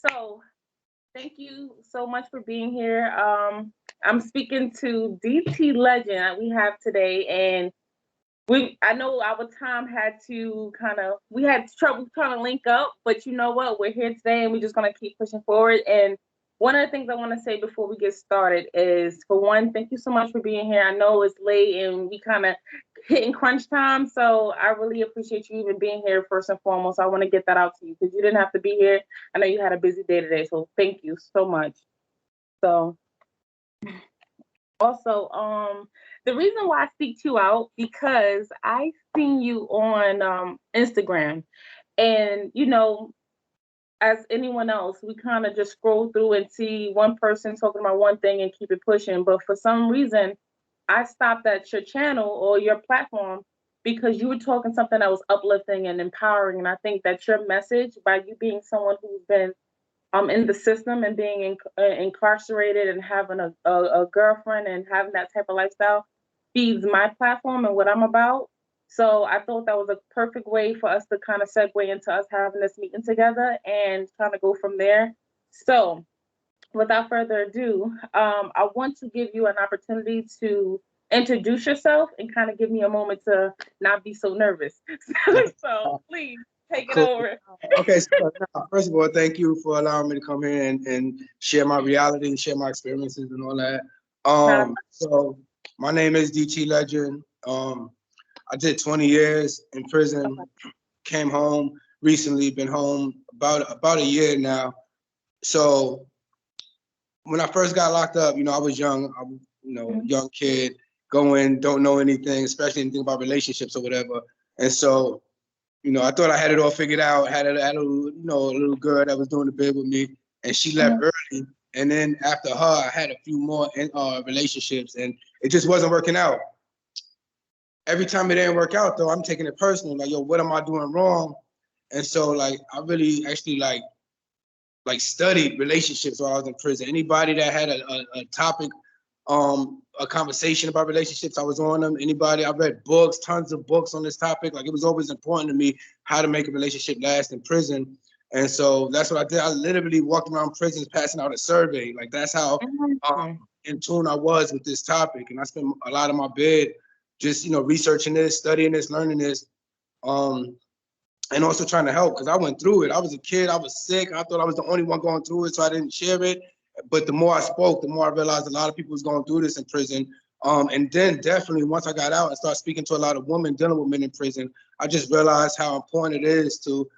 So thank you so much for being here. I'm speaking to DT Legend we have today, and I know our time had to we had trouble trying to link up, but you know what? We're here today and we're just gonna keep pushing forward. And one of the things I want to say before we get started is, for one, thank you so much for being here. I know it's late and we kind of hitting crunch time, so I really appreciate you even being here first and foremost. I want to get that out to you because you didn't have to be here. I know you had a busy day today, so thank you so much. So also, the reason why I seeked you out because I seen you on Instagram, and as anyone else, we kind of just scroll through and see one person talking about one thing and keep it pushing. But for some reason, I stopped at your channel or your platform because you were talking something that was uplifting and empowering. And I think that your message, by you being someone who's been in the system and being incarcerated and having a girlfriend and having that type of lifestyle, feeds my platform and what I'm about. So I thought that was a perfect way for us to kind of segue into us having this meeting together and kind of go from there. So without further ado, I want to give you an opportunity to introduce yourself and kind of give me a moment to not be so nervous. So please take it Cool. over. Okay, so first of all, thank you for allowing me to come here and share my reality and share my experiences and all that. So my name is DT Legend. I did 20 years in prison, came home recently, been home about a year now. So when I first got locked up, I was young, young kid, going, don't know anything, especially anything about relationships or whatever. And so I thought I had it all figured out. Had a little girl that was doing the bid with me, and she left early. And then after her, I had a few more relationships, and it just wasn't working out. Every time it didn't work out, though, I'm taking it personal. Like, yo, what am I doing wrong? And so, like, I really actually studied relationships while I was in prison. Anybody that had a topic, a conversation about relationships, I was on them. Anybody, I read books, tons of books on this topic. Like, it was always important to me how to make a relationship last in prison. And so that's what I did. I literally walked around prisons passing out a survey. Like, that's how in tune I was with this topic. And I spent a lot of my bid just, researching this, studying this, learning this. And also trying to help, because I went through it. I was a kid, I was sick. I thought I was the only one going through it, so I didn't share it. But the more I spoke, the more I realized a lot of people was going through this in prison. And then definitely once I got out and started speaking to a lot of women dealing with men in prison, I just realized how important it is to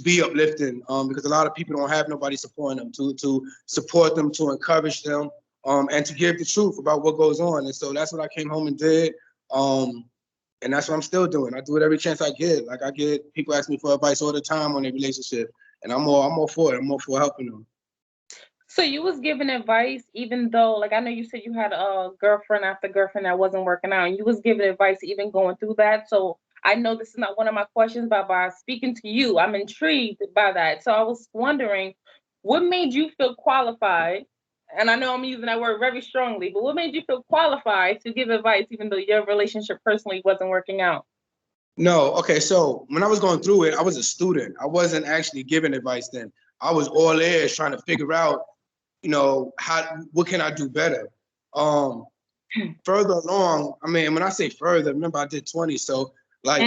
be uplifting, because a lot of people don't have nobody supporting them, to support them, to encourage them, and to give the truth about what goes on. And so that's what I came home and did. And that's what I'm still doing. I do it every chance I get. Like, I get people ask me for advice all the time on their relationship, and I'm all for it. I'm all for helping them. So you was giving advice, even though, like, I know you said you had a girlfriend after girlfriend that wasn't working out, and you was giving advice even going through that. So I know this is not one of my questions, but by speaking to you, I'm intrigued by that. So I was wondering, what made you feel qualified? And I know I'm using that word very strongly, but what made you feel qualified to give advice, even though your relationship personally wasn't working out? No, okay, so when I was going through it, I was a student. I wasn't actually giving advice then. I was all ears trying to figure out, what can I do better? Further along, I mean, when I say further, remember I did 20, so like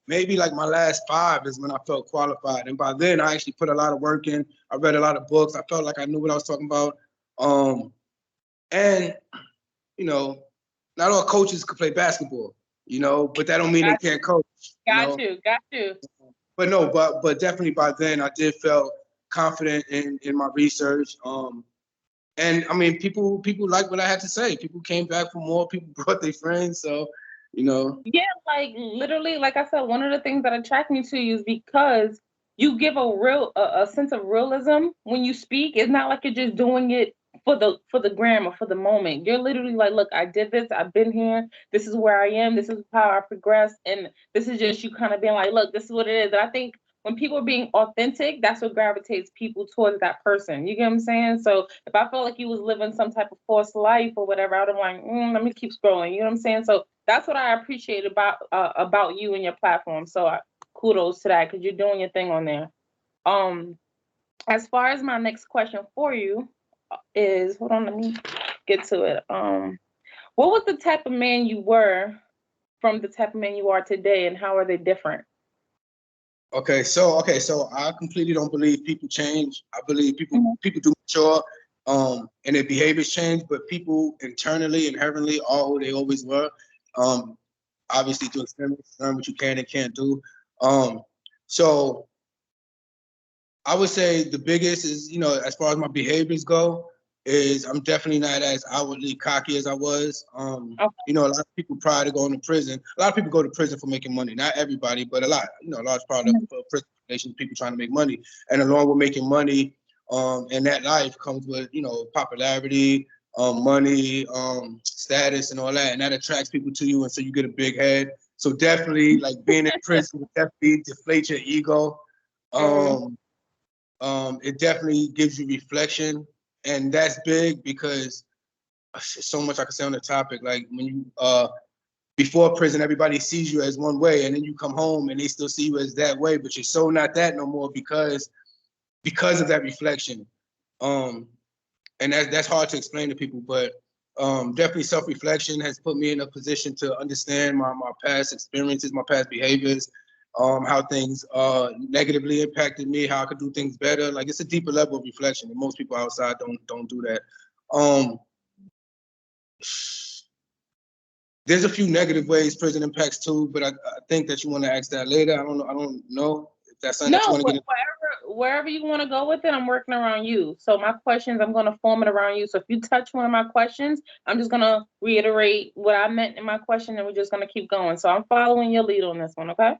maybe like my last 5 is when I felt qualified. And by then I actually put a lot of work in. I read a lot of books. I felt like I knew what I was talking about. And, not all coaches could play basketball, but that don't mean they can't coach. Got you. But no, but definitely by then I did feel confident in my research. And I mean, people liked what I had to say. People came back for more. People brought their friends. So, Yeah, like literally, like I said, one of the things that attract me to you is because you give a sense of realism when you speak. It's not like you're just doing it for the gram or for the moment. You're literally like, look, I did this, I've been here, this is where I am, this is how I progressed, and this is just you kind of being like, look, this is what it is. And I think when people are being authentic, that's what gravitates people towards that person. You get what I'm saying? So if I felt like you was living some type of forced life or whatever, I'd have like, let me keep scrolling. You know what I'm saying? So that's what I appreciate about you and your platform. So kudos to that, because you're doing your thing on there. as far as my next question for you is, hold on, let me get to it. What was the type of man you were from the type of man you are today, and how are they different? So I completely don't believe people change. I believe people do mature, and their behaviors change, but people internally, inherently, are who they always were. Obviously, to experiment, learn what you can and can't do. So I would say the biggest is, as far as my behaviors go, is I'm definitely not as outwardly cocky as I was. Okay. A lot of people prior to going to prison, a lot of people go to prison for making money. Not everybody, but a lot. A large part of prison population is people trying to make money. And along with making money, in that life comes with, popularity, money, status, and all that. And that attracts people to you, and so you get a big head. So definitely, like being in prison would definitely deflate your ego. It definitely gives you reflection, and that's big because there's so much I can say on the topic. Like when you before prison, everybody sees you as one way, and then you come home and they still see you as that way, but you're so not that no more because of that reflection. And that's hard to explain to people, but definitely self-reflection has put me in a position to understand my past experiences, my past behaviors, how things negatively impacted me, how I could do things better. Like it's a deeper level of reflection, and most people outside don't do that. There's a few negative ways prison impacts too, but I think that you want to ask that later. I don't know if that's something that you No, want to get into. wherever you want to go with it, I'm working around you. So my questions, I'm going to form it around you. So if you touch one of my questions, I'm just going to reiterate what I meant in my question, and we're just going to keep going. So I'm following your lead on this one, okay?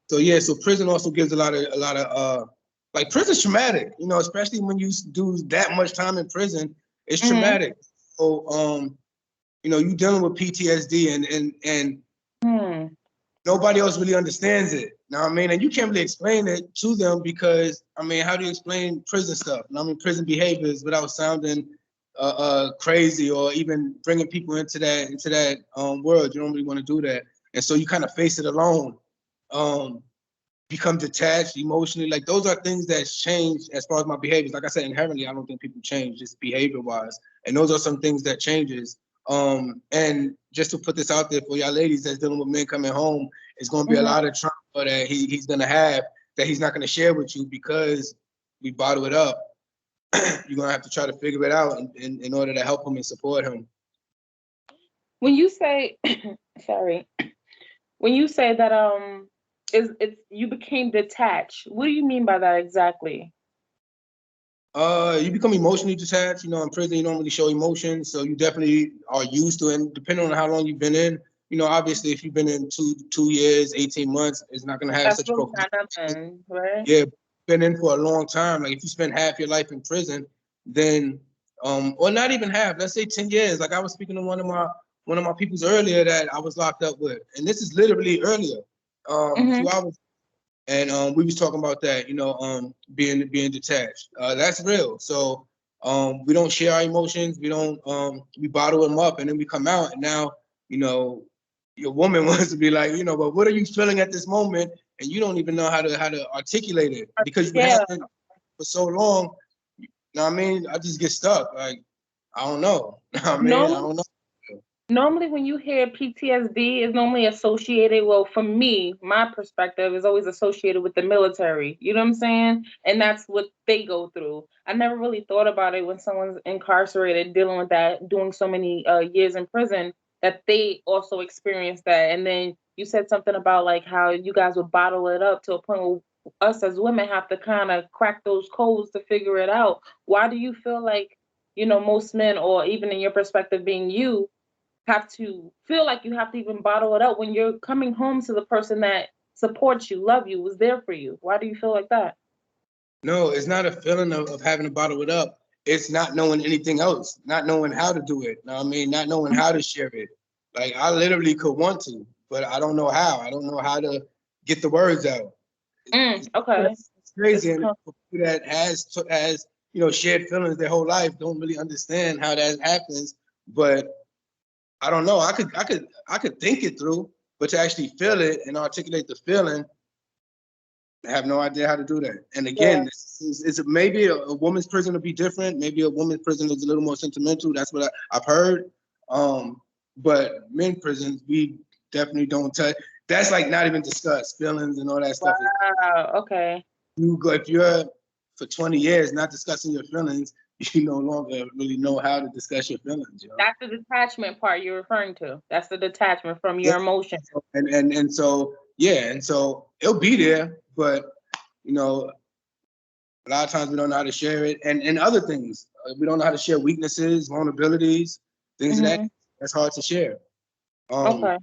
So yeah, so prison also gives a lot of like prison's traumatic, especially when you do that much time in prison, it's traumatic. So you dealing with PTSD and nobody else really understands it. Know what I mean? And you can't really explain it to them because how do you explain prison stuff? Prison behaviors without sounding crazy or even bringing people into that world. You don't really want to do that, and so you kind of face it alone. Become detached emotionally. Like those are things that's changed as far as my behaviors. Like I said, inherently, I don't think people change just behavior wise. And those are some things that changes. And just to put this out there for y'all ladies that's dealing with men coming home, it's going to be a lot of trauma that he's going to have that he's not going to share with you because we bottle it up. You're going to have to try to figure it out in order to help him and support him. When you say, sorry, when you say that it's you became detached, what do you mean by that exactly? You become emotionally detached. In prison, you don't really show emotion, so you definitely are used to it. And depending on how long you've been in, obviously, if you've been in 2 years, 18 months, it's not going to have That's such a really profound. not nothing, right? Yeah, been in for a long time. Like if you spend half your life in prison, then, or not even half, let's say 10 years. Like I was speaking to one of my peoples earlier that I was locked up with, and this is literally earlier, a few hours. And we was talking about that, being detached. That's real. So we don't share our emotions. We don't. We bottle them up, and then we come out, and now your woman wants to be like, but what are you feeling at this moment? And you don't even know how to articulate it because you haven't for so long. You know what I mean? I just get stuck. Like I don't know. I don't know. Normally, when you hear PTSD, it's normally associated, well, for me, my perspective is always associated with the military. You know what I'm saying? And that's what they go through. I never really thought about it when someone's incarcerated, dealing with that, doing so many years in prison, that they also experience that. And then you said something about like how you guys would bottle it up to a point where us as women have to kind of crack those codes to figure it out. Why do you feel like, most men, or even in your perspective being you, have to feel like you have to even bottle it up when you're coming home to the person that supports you, love you, was there for you? Why do you feel like that? No, it's not a feeling of having to bottle it up. It's not knowing anything else, not knowing how to do it. Not knowing how to share it. Like I literally could want to, but I don't know how. I don't know how to get the words out. Okay. It's crazy, and for people that has shared feelings their whole life don't really understand how that happens. But I don't know. I could think it through, but to actually feel it and articulate the feeling, I have no idea how to do that. And Yeah. again, it's maybe a woman's prison will be different. Maybe a woman's prison is a little more sentimental. That's what I've heard. But men prisons, we definitely don't touch. That's like not even discussed. Feelings and all that stuff. Wow. Okay. You go if you're for 20 years not discussing your feelings, you no longer really know how to discuss your feelings. You know? That's the detachment part you're referring to. That's the detachment from your Yeah. emotions. And so yeah, and so it'll be there, but you know, a lot of times we don't know how to share it, and other things we don't know how to share weaknesses, vulnerabilities, things of that. That's hard to share. Okay.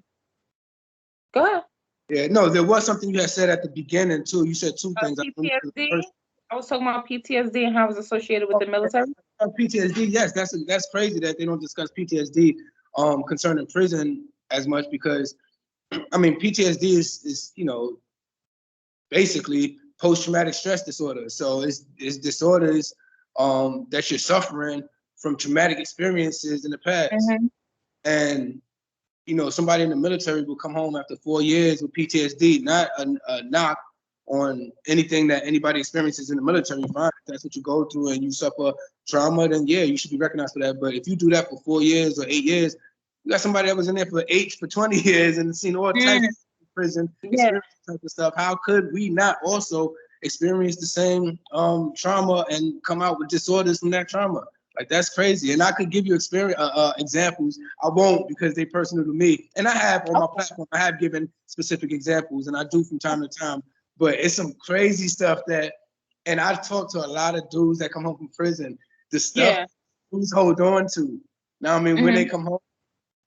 Go ahead. Yeah, no, there was something you had said at the beginning too. You said two things. PTSD. I was talking about PTSD and how it's associated with the military. PTSD, yes, that's crazy that they don't discuss PTSD concerning prison as much because I mean PTSD is you know basically post-traumatic stress disorder. So it's disorders that you're suffering from traumatic experiences in the past. And you know, somebody in the military will come home after 4 years with PTSD, not a knock on anything that anybody experiences in the military. Fine, if that's what you go through and you suffer trauma, then yeah, you should be recognized for that. But if you do that for 4 years or 8 years, you got somebody that was in there for 20 years and seen all types of prison experience type of stuff. How could we not also experience the same trauma and come out with disorders from that trauma? Like that's crazy. And I could give you experience examples. I won't because they personal to me. And I have on my platform, I have given specific examples and I do from time to time. But it's some crazy stuff that, and I've talked to a lot of dudes that come home from prison. The stuff dudes hold on to. Now I mean when they come home,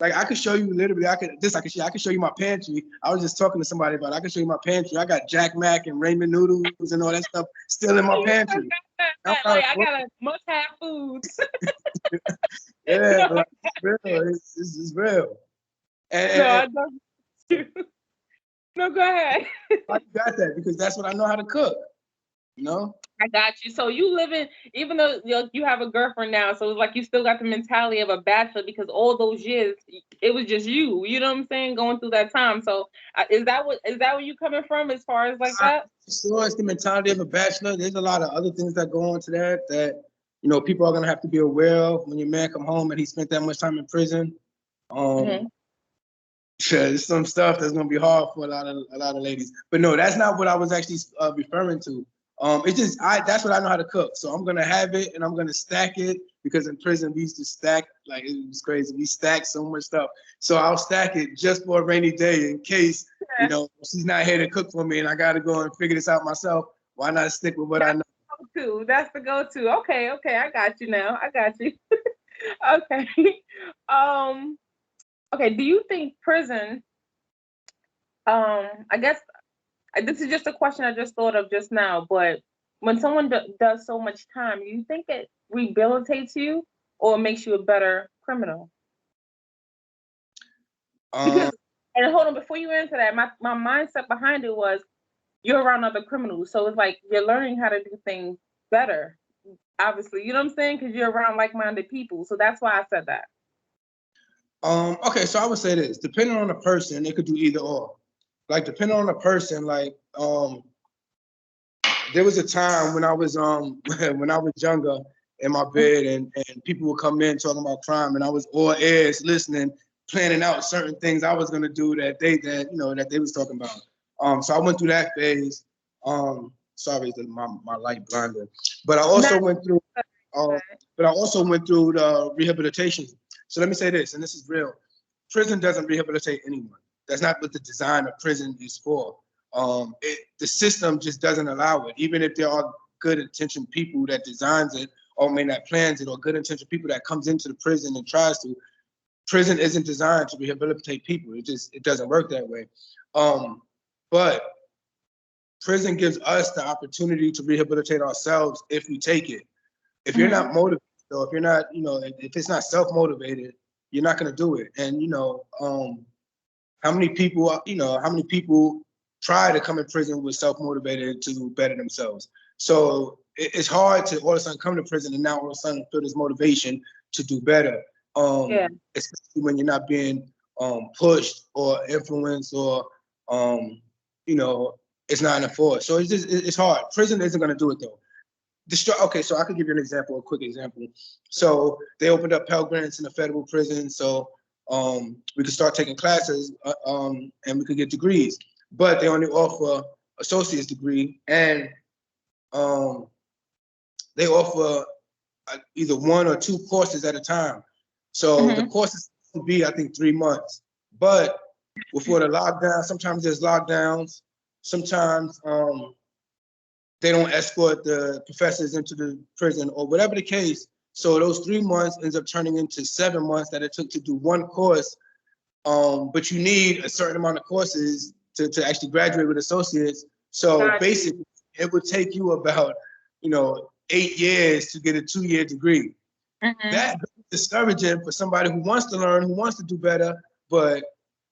like I could show you literally, I could show you my pantry. I was just talking to somebody about it. I could show you my pantry. I got Jack Mac and ramen noodles and all that stuff still in my pantry. Like I got a must-have foods. Yeah, but it's real. It's real. And, no, I don't. No, go ahead. I got that because that's what I know how to cook. You know. I got you. So you live in, even though you have a girlfriend now, so it's like you still got the mentality of a bachelor because all those years it was just you. You know what I'm saying? Going through that time. So is that where you coming from as far as like that? Sure, it's the mentality of a bachelor. There's a lot of other things that go into that you know people are gonna have to be aware of when your man come home and he spent that much time in prison. There's some stuff that's gonna be hard for a lot of ladies. But no, that's not what I was actually referring to. It's just that's what I know how to cook. So I'm gonna have it and I'm gonna stack it because in prison we used to stack like it was crazy. We stacked so much stuff. So I'll stack it just for a rainy day in case you know she's not here to cook for me and I gotta go and figure this out myself. Why not stick with what I know? That's the go-to. Okay, I got you now. I got you. Okay. Okay, do you think prison, I guess this is just a question I just thought of just now, but when someone does so much time, you think it rehabilitates you or makes you a better criminal? Because, and hold on, before you answer that, my mindset behind it was you're around other criminals. So it's like you're learning how to do things better, obviously. You know what I'm saying? Because you're around like-minded people. So that's why I said that. Okay, so I would say this, depending on the person, it could do either or. Like depending on the person, like there was a time when I was when I was younger in my bed and people would come in talking about crime and I was all ears listening, planning out certain things I was gonna do that they was talking about. So I went through that phase. Sorry, my light blinded. But I also went through the rehabilitation. So let me say this, and this is real. Prison doesn't rehabilitate anyone. That's not what the design of prison is for. The system just doesn't allow it. Even if there are good intentioned people that designs it or may not plans it or good intentioned people that comes into the prison and tries to, prison isn't designed to rehabilitate people. It doesn't work that way. But prison gives us the opportunity to rehabilitate ourselves if we take it. If you're not motivated, so if you're not, if it's not self-motivated, you're not going to do it. And, how many people try to come in prison with self-motivated to better themselves? So it's hard to all of a sudden come to prison and now all of a sudden feel this motivation to do better. Especially when you're not being pushed or influenced or, it's not enforced. So it's hard. Prison isn't going to do it though. Okay, so I could give you an example, a quick example. So they opened up Pell Grants in the federal prison, so we could start taking classes and we could get degrees. But they only offer associate's degree, and they offer either 1 or 2 courses at a time. So the courses will be, I think, 3 months. But before the lockdown, sometimes there's lockdowns. Sometimes they don't escort the professors into the prison or whatever the case. So those 3 months ends up turning into 7 months that it took to do 1 course. But you need a certain amount of courses to actually graduate with associates. So basically, it would take you about, 8 years to get a 2-year degree. That's discouraging for somebody who wants to learn, who wants to do better, but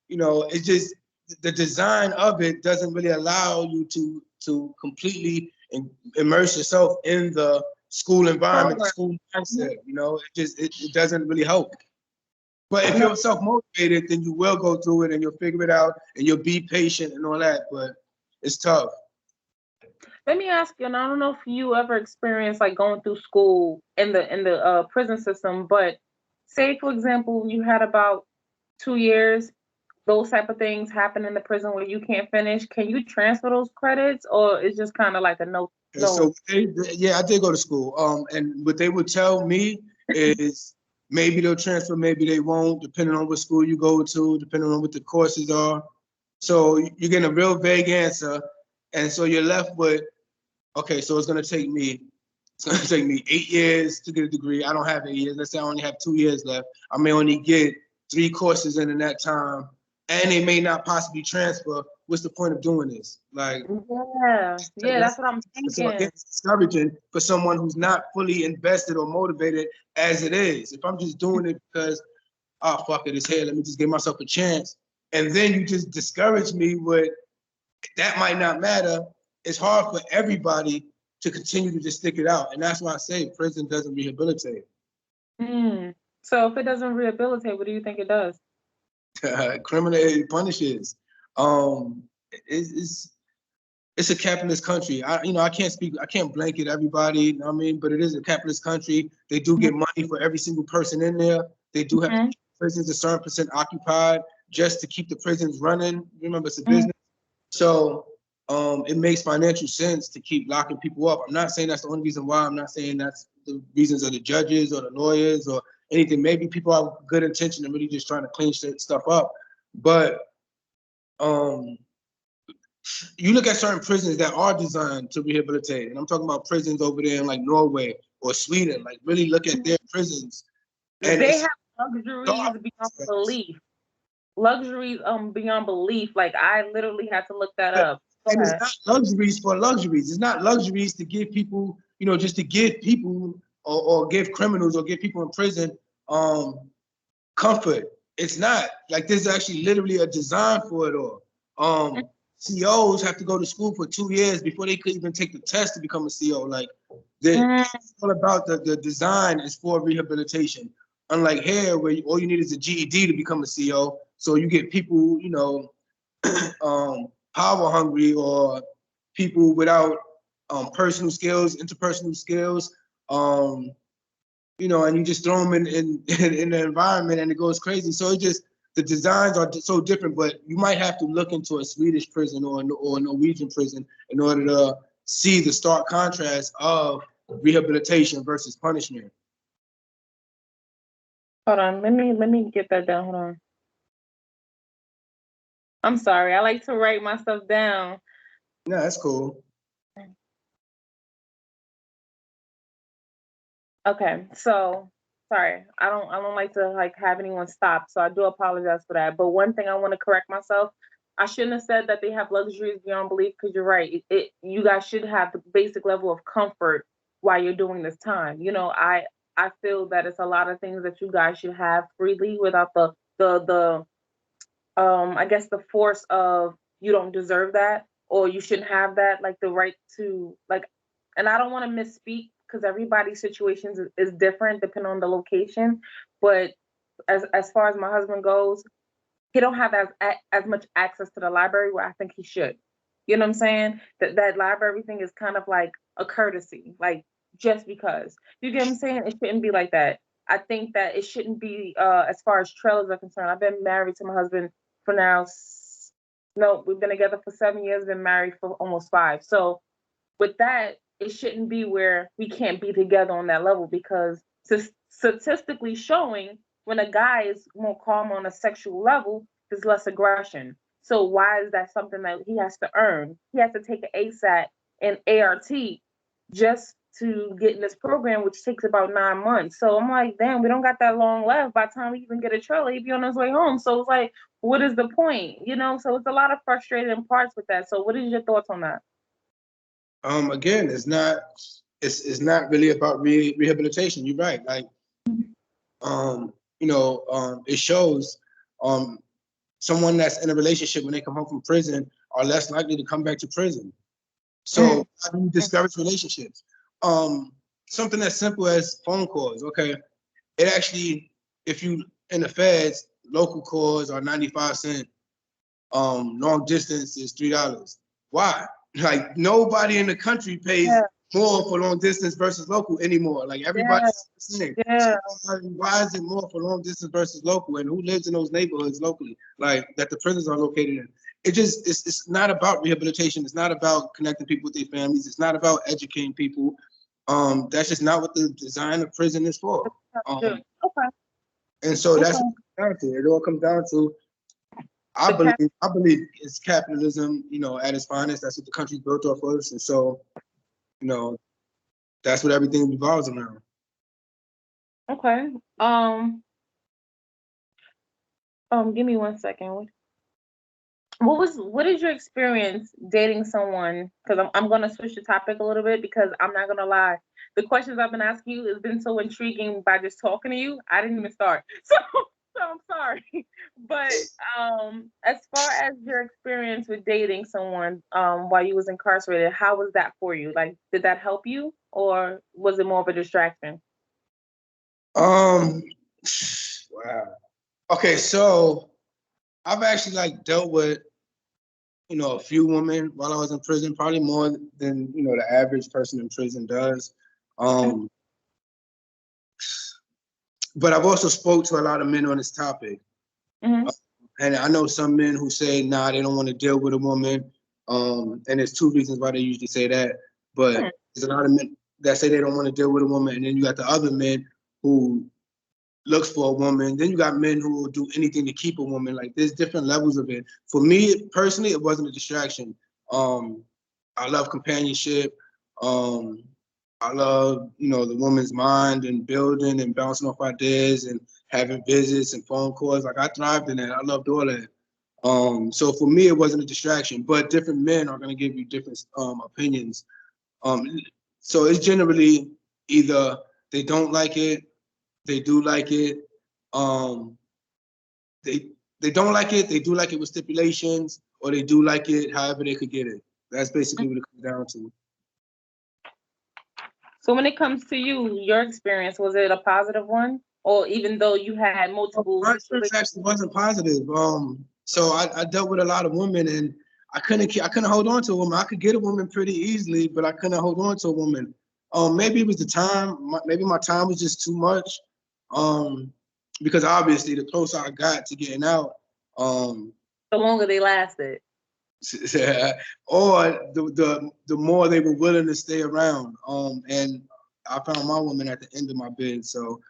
it's just the design of it doesn't really allow you to completely immerse yourself in the school environment, the school mindset. It doesn't really help. But if you're self-motivated, then you will go through it and you'll figure it out and you'll be patient and all that, but it's tough. Let me ask you, and I don't know if you ever experienced like going through school in the prison system, but say for example, you had about 2 years, those type of things happen in the prison where you can't finish. Can you transfer those credits, or it's just kind of like a no? So yeah, I did go to school. And what they would tell me is maybe they'll transfer, maybe they won't, depending on what school you go to, depending on what the courses are. So you're getting a real vague answer, and so you're left with, okay, so it's gonna take me 8 years to get a degree. I don't have 8 years. Let's say I only have 2 years left. I may only get 3 courses in that time, and they may not possibly transfer. What's the point of doing this? Like, that's what I'm thinking. So it's discouraging for someone who's not fully invested or motivated as it is. If I'm just doing it because, oh, fuck it, it's here, let me just give myself a chance. And then you just discourage me with, that might not matter. It's hard for everybody to continue to just stick it out. And that's why I say prison doesn't rehabilitate. So if it doesn't rehabilitate, what do you think it does? Criminal punishes. It's a capitalist country. I can't blanket everybody, I mean, but it is a capitalist country. They do get money for every single person in there. They do have prisons a certain percent occupied just to keep the prisons running. Remember, it's a business. So it makes financial sense to keep locking people up. I'm not saying that's the only reason why. I'm not saying that's the reasons of the judges or the lawyers or anything. Maybe people have good intention and really just trying to clean stuff up. But you look at certain prisons that are designed to rehabilitate, and I'm talking about prisons over there in like Norway or Sweden. Like, really look at their prisons. And they have luxuries beyond belief. Luxuries beyond belief. Like, I literally had to look that up. And it's not luxuries for luxuries. It's not luxuries to give people, just to give people or give criminals or give people in prison comfort. It's not. Like, there's actually literally a design for it all. COs have to go to school for 2 years before they could even take the test to become a CO. Like, it's all about the design is for rehabilitation. Unlike here, where all you need is a GED to become a CO. So you get people, power hungry or people without personal skills, interpersonal skills, and you just throw them in the environment and it goes crazy. So it just, the designs are so different, but you might have to look into a Swedish prison or a Norwegian prison in order to see the stark contrast of rehabilitation versus punishment. Hold on, let me get that down. Hold on. I'm sorry, I like to write my stuff down. Yeah, that's cool. Okay, so sorry, I don't like to like have anyone stop, so I do apologize for that. But one thing I want to correct myself, I shouldn't have said that they have luxuries beyond belief, because you're right. You guys should have the basic level of comfort while you're doing this time. I feel that it's a lot of things that you guys should have freely without the I guess the force of you don't deserve that, or you shouldn't have that, like the right to like, and I don't want to misspeak because everybody's situations is different depending on the location. But as far as my husband goes, he don't have as much access to the library where I think he should. You know what I'm saying? That library thing is kind of like a courtesy, like just because. You get what I'm saying? It shouldn't be like that. I think that it shouldn't be as far as trailers are concerned. I've been married to my husband for now. No, we've been together for 7 years, been married for almost 5. So with that, it shouldn't be where we can't be together on that level because statistically showing when a guy is more calm on a sexual level, there's less aggression. So why is that something that he has to earn? He has to take an ASAT and ART just to get in this program, which takes about 9 months. So I'm like, damn, we don't got that long left. By the time we even get a trailer, he'd be on his way home. So it's like, what is the point? You know, so it's a lot of frustrating parts with that. So what is your thoughts on that? Again, it's not really about rehabilitation. You're right. Like, it shows someone that's in a relationship when they come home from prison are less likely to come back to prison. So how do you discourage relationships? Something as simple as phone calls. Okay, it actually, if you in the feds, local calls are 95 cents. Long distance is $3. Why? Like nobody in the country pays more for long distance versus local anymore. Like everybody's listening. Yeah. So why is it more for long distance versus local? And who lives in those neighborhoods locally? Like that the prisons are located in. It's not about rehabilitation. It's not about connecting people with their families. It's not about educating people. That's just not what the design of prison is for. Okay. And so that's what it comes down to. It all comes down to I believe it's capitalism, at its finest. That's what the country's built off of. And so, that's what everything revolves around. Okay. Give me 1 second. What is your experience dating someone? Because I'm gonna switch the topic a little bit because I'm not gonna lie. The questions I've been asking you has been so intriguing by just talking to you. I didn't even start. So I'm sorry. But as far as your experience with dating someone while you was incarcerated, how was that for you? Like, did that help you or was it more of a distraction? Wow. Okay, so I've actually dealt with, a few women while I was in prison, probably more than, the average person in prison does. But I've also spoke to a lot of men on this topic. And I know some men who say, nah, they don't want to deal with a woman. And there's 2 reasons why they usually say that. But there's a lot of men that say they don't want to deal with a woman. And then you got the other men who looks for a woman. Then you got men who will do anything to keep a woman. Like there's different levels of it. For me personally, it wasn't a distraction. I love companionship. I love, the woman's mind and building and bouncing off ideas and having visits and phone calls. Like I thrived in that. I loved all that. So for me, it wasn't a distraction, but different men are going to give you different opinions. So it's generally either they don't like it, they do like it, they don't like it, they do like it with stipulations, or they do like it however they could get it. That's basically what it comes down to. So when it comes to you, your experience, was it a positive one? Or even though you had multiple... My experience actually wasn't positive. So I dealt with a lot of women and I couldn't hold on to a woman. I could get a woman pretty easily, but I couldn't hold on to a woman. Maybe it was the time, maybe my time was just too much. Because obviously the closer I got to getting out, the longer they lasted. Or the more they were willing to stay around. And I found my woman at the end of my bid. So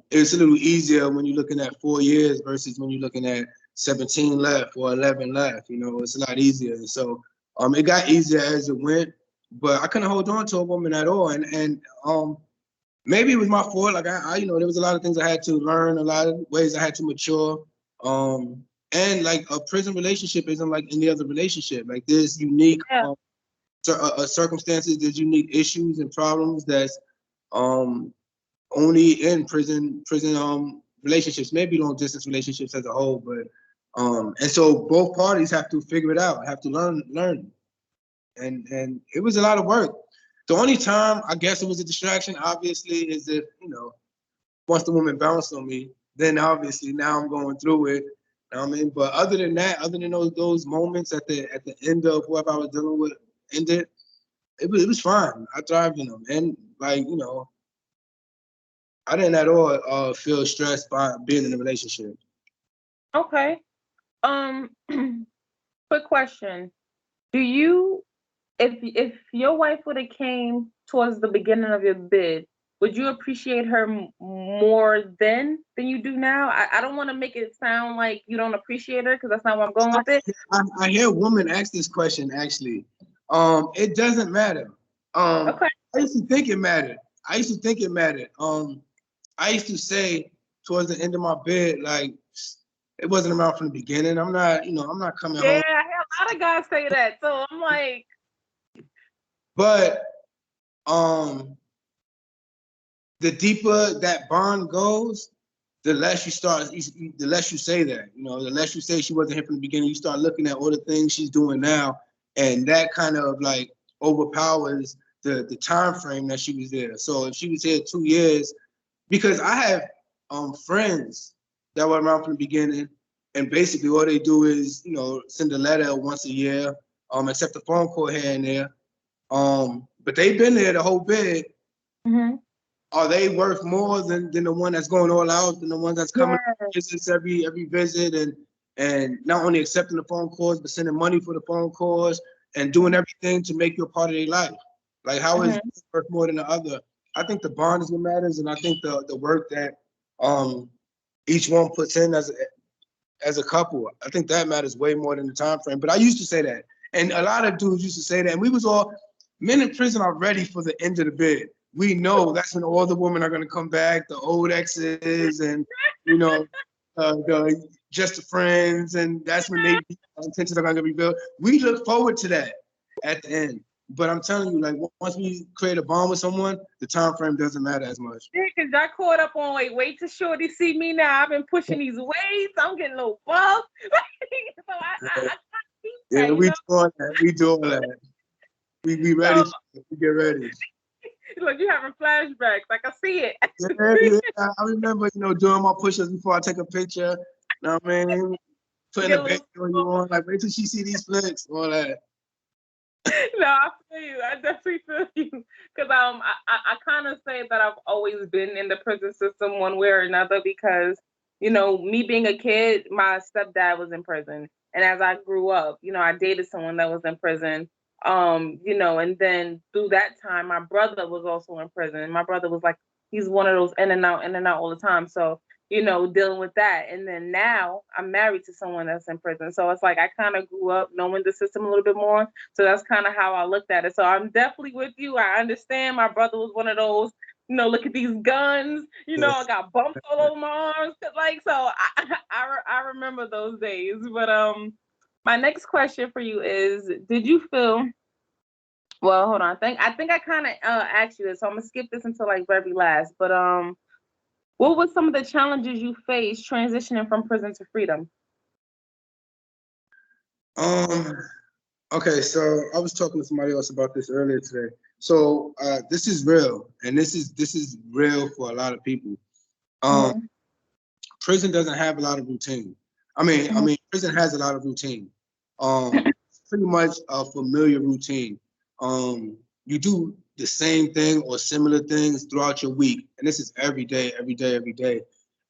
it's a little easier when you're looking at 4 years versus when you're looking at 17 left or 11 left. It's a lot easier. And so it got easier as it went, but I couldn't hold on to a woman at all. And maybe it was my fault. Like I there was a lot of things I had to learn, a lot of ways I had to mature. And like a prison relationship isn't like any other relationship. Like there's unique circumstances, there's unique issues and problems that's only in prison relationships, maybe long distance relationships as a whole, but and so both parties have to figure it out, have to learn. And it was a lot of work. The only time I guess it was a distraction, obviously, is if, once the woman bounced on me, then obviously now I'm going through it. You know what I mean? But other than that, other than those moments at the end of whoever I was dealing with ended, it was fine. I thrived in them. And like, you know, I didn't at all feel stressed by being in a relationship. Okay. Um, quick question. Do you, if your wife would have came towards the beginning of your bid, would you appreciate her more then than you do now? I don't want to make it sound like you don't appreciate her because that's not where I'm going with it. I hear women ask this question actually. It doesn't matter. Okay. I used to think it mattered. I used to think it mattered. I used to say towards the end of my bid, like it wasn't around from the beginning. I'm not, you know, I'm not coming home. Yeah, I hear a lot of guys say that. So I'm like, But the deeper that bond goes, the less you start, the less you say that. You know, the less you say she wasn't here from the beginning. You start looking at all the things she's doing now, and that kind of like overpowers the time frame that she was there. So if she was here 2 years, because I have friends that were around from the beginning, and basically all they do is, you know, send a letter once a year, except a phone call here and there. But they've been there the whole bid. mm-hmm. Are they worth more than the one that's going all out, than the one that's coming Yeah. visits every visit, and not only accepting the phone calls but sending money for the phone calls and doing everything to make you a part of their life? Like how is Mm-hmm. worth more than the other? I think the bond is what matters, and I think the work that each one puts in as a couple, I think that matters way more than the time frame. But I used to say that, and a lot of dudes used to say that, and we was all men in prison are ready for the end of the bid. We know that's when all the women are going to come back, the old exes, and you know, the just the friends, and that's when they intentions are going to be built. We look forward to that at the end. But I'm telling you, like once we create a bond with someone, the time frame doesn't matter as much. Yeah, because y'all caught up on wait till Shorty see me now. I've been pushing these weights. I'm getting a little buff. So I keep Yeah, that, you we know. doing that. We doing that. We ready. So We get ready. look, you having flashbacks. Like I see it. Yeah, yeah. I remember, you know, doing my push-ups before I take a picture. You know what I mean? Putting Get a a baby little on you on, like wait till she see these flicks, all that. no, I feel you. I definitely feel you. Because I kind of say that I've always been in the prison system one way or another because, you know, me being a kid, my stepdad was in prison. And as I grew up, you know, I dated someone that was in prison. You know, and then through that time, my brother was also in prison. My brother was like, he's one of those in and out all the time. So, you know, dealing with that. And then now I'm married to someone that's in prison. So it's like I kind of grew up knowing the system a little bit more. So that's kind of how I looked at it. So I'm definitely with you. I understand my brother was one of those, you know, look at these guns, you know, I got bumps all over my arms. Like, so I remember those days. But my next question for you is, did you feel, well, hold on. I think I kind of asked you this, so I'm gonna skip this until like very last. But what were some of the challenges you faced transitioning from prison to freedom? Um, okay, so I was talking to somebody else about this earlier today. So this is real, and this is real for a lot of people. Um, Mm-hmm. Prison doesn't have a lot of routine. Prison has a lot of routine. Pretty much a familiar routine. You do the same thing or similar things throughout your week, and this is every day, every day, every day.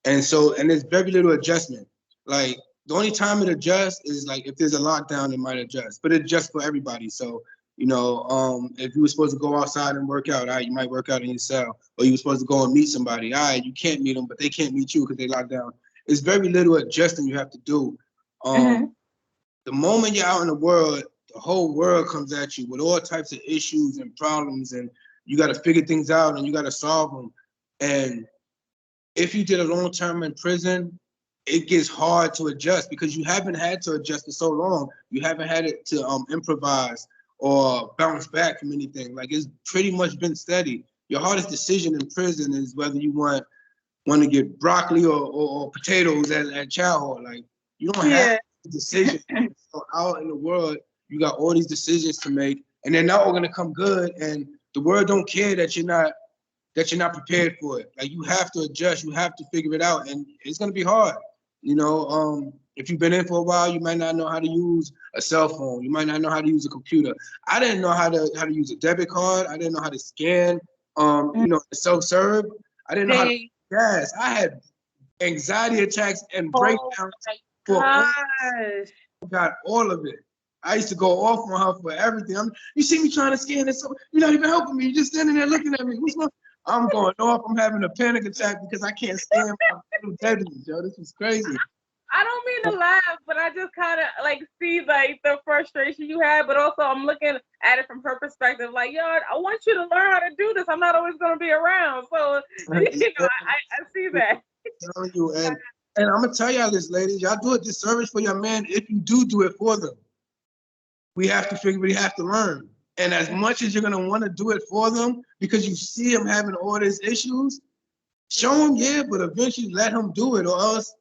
And there's very little adjustment. Like the only time it adjusts is like if there's a lockdown, it might adjust, but it adjusts for everybody. So you know, if you were supposed to go outside and work out, all right, you might work out in your cell, or you were supposed to go and meet somebody, all right, you can't meet them, but they can't meet you because they locked down. It's very little adjusting you have to do. Mm-hmm. The moment you're out in the world, the whole world comes at you with all types of issues and problems, and you got to figure things out and you got to solve them. And if you did a long term in prison, it gets hard to adjust because you haven't had to adjust for so long. You haven't had it to improvise or bounce back from anything. Like it's pretty much been steady. Your hardest decision in prison is whether you want to get broccoli or potatoes at chow hall. Like you don't have Yeah. decisions. So out in the world, you got all these decisions to make, and they're not all gonna come good. And the world don't care that you're not prepared for it. Like you have to adjust, you have to figure it out, and it's gonna be hard. You know, if you've been in for a while, you might not know how to use a cell phone. You might not know how to use a computer. I didn't know how to use a debit card. I didn't know how to scan, self-serve. I didn't know how to gas. I had anxiety attacks and breakdowns for all, got all of it. I used to go off on her for everything. You see me trying to scan this, so you're not even helping me. You're just standing there looking at me. I'm going off. I'm having a panic attack because I can't scan my deadlies, yo. This is crazy. I don't mean to laugh, but I just kind of like see like the frustration you had, but also I'm looking at it from her perspective. Like, yo, I want you to learn how to do this. I'm not always going to be around, so I see that. And I'm gonna tell y'all this, ladies. Y'all do a disservice for your man if you do it for them. We have to learn. And as much as you're gonna want to do it for them because you see him having all these issues, show him, yeah, but eventually let him do it, or else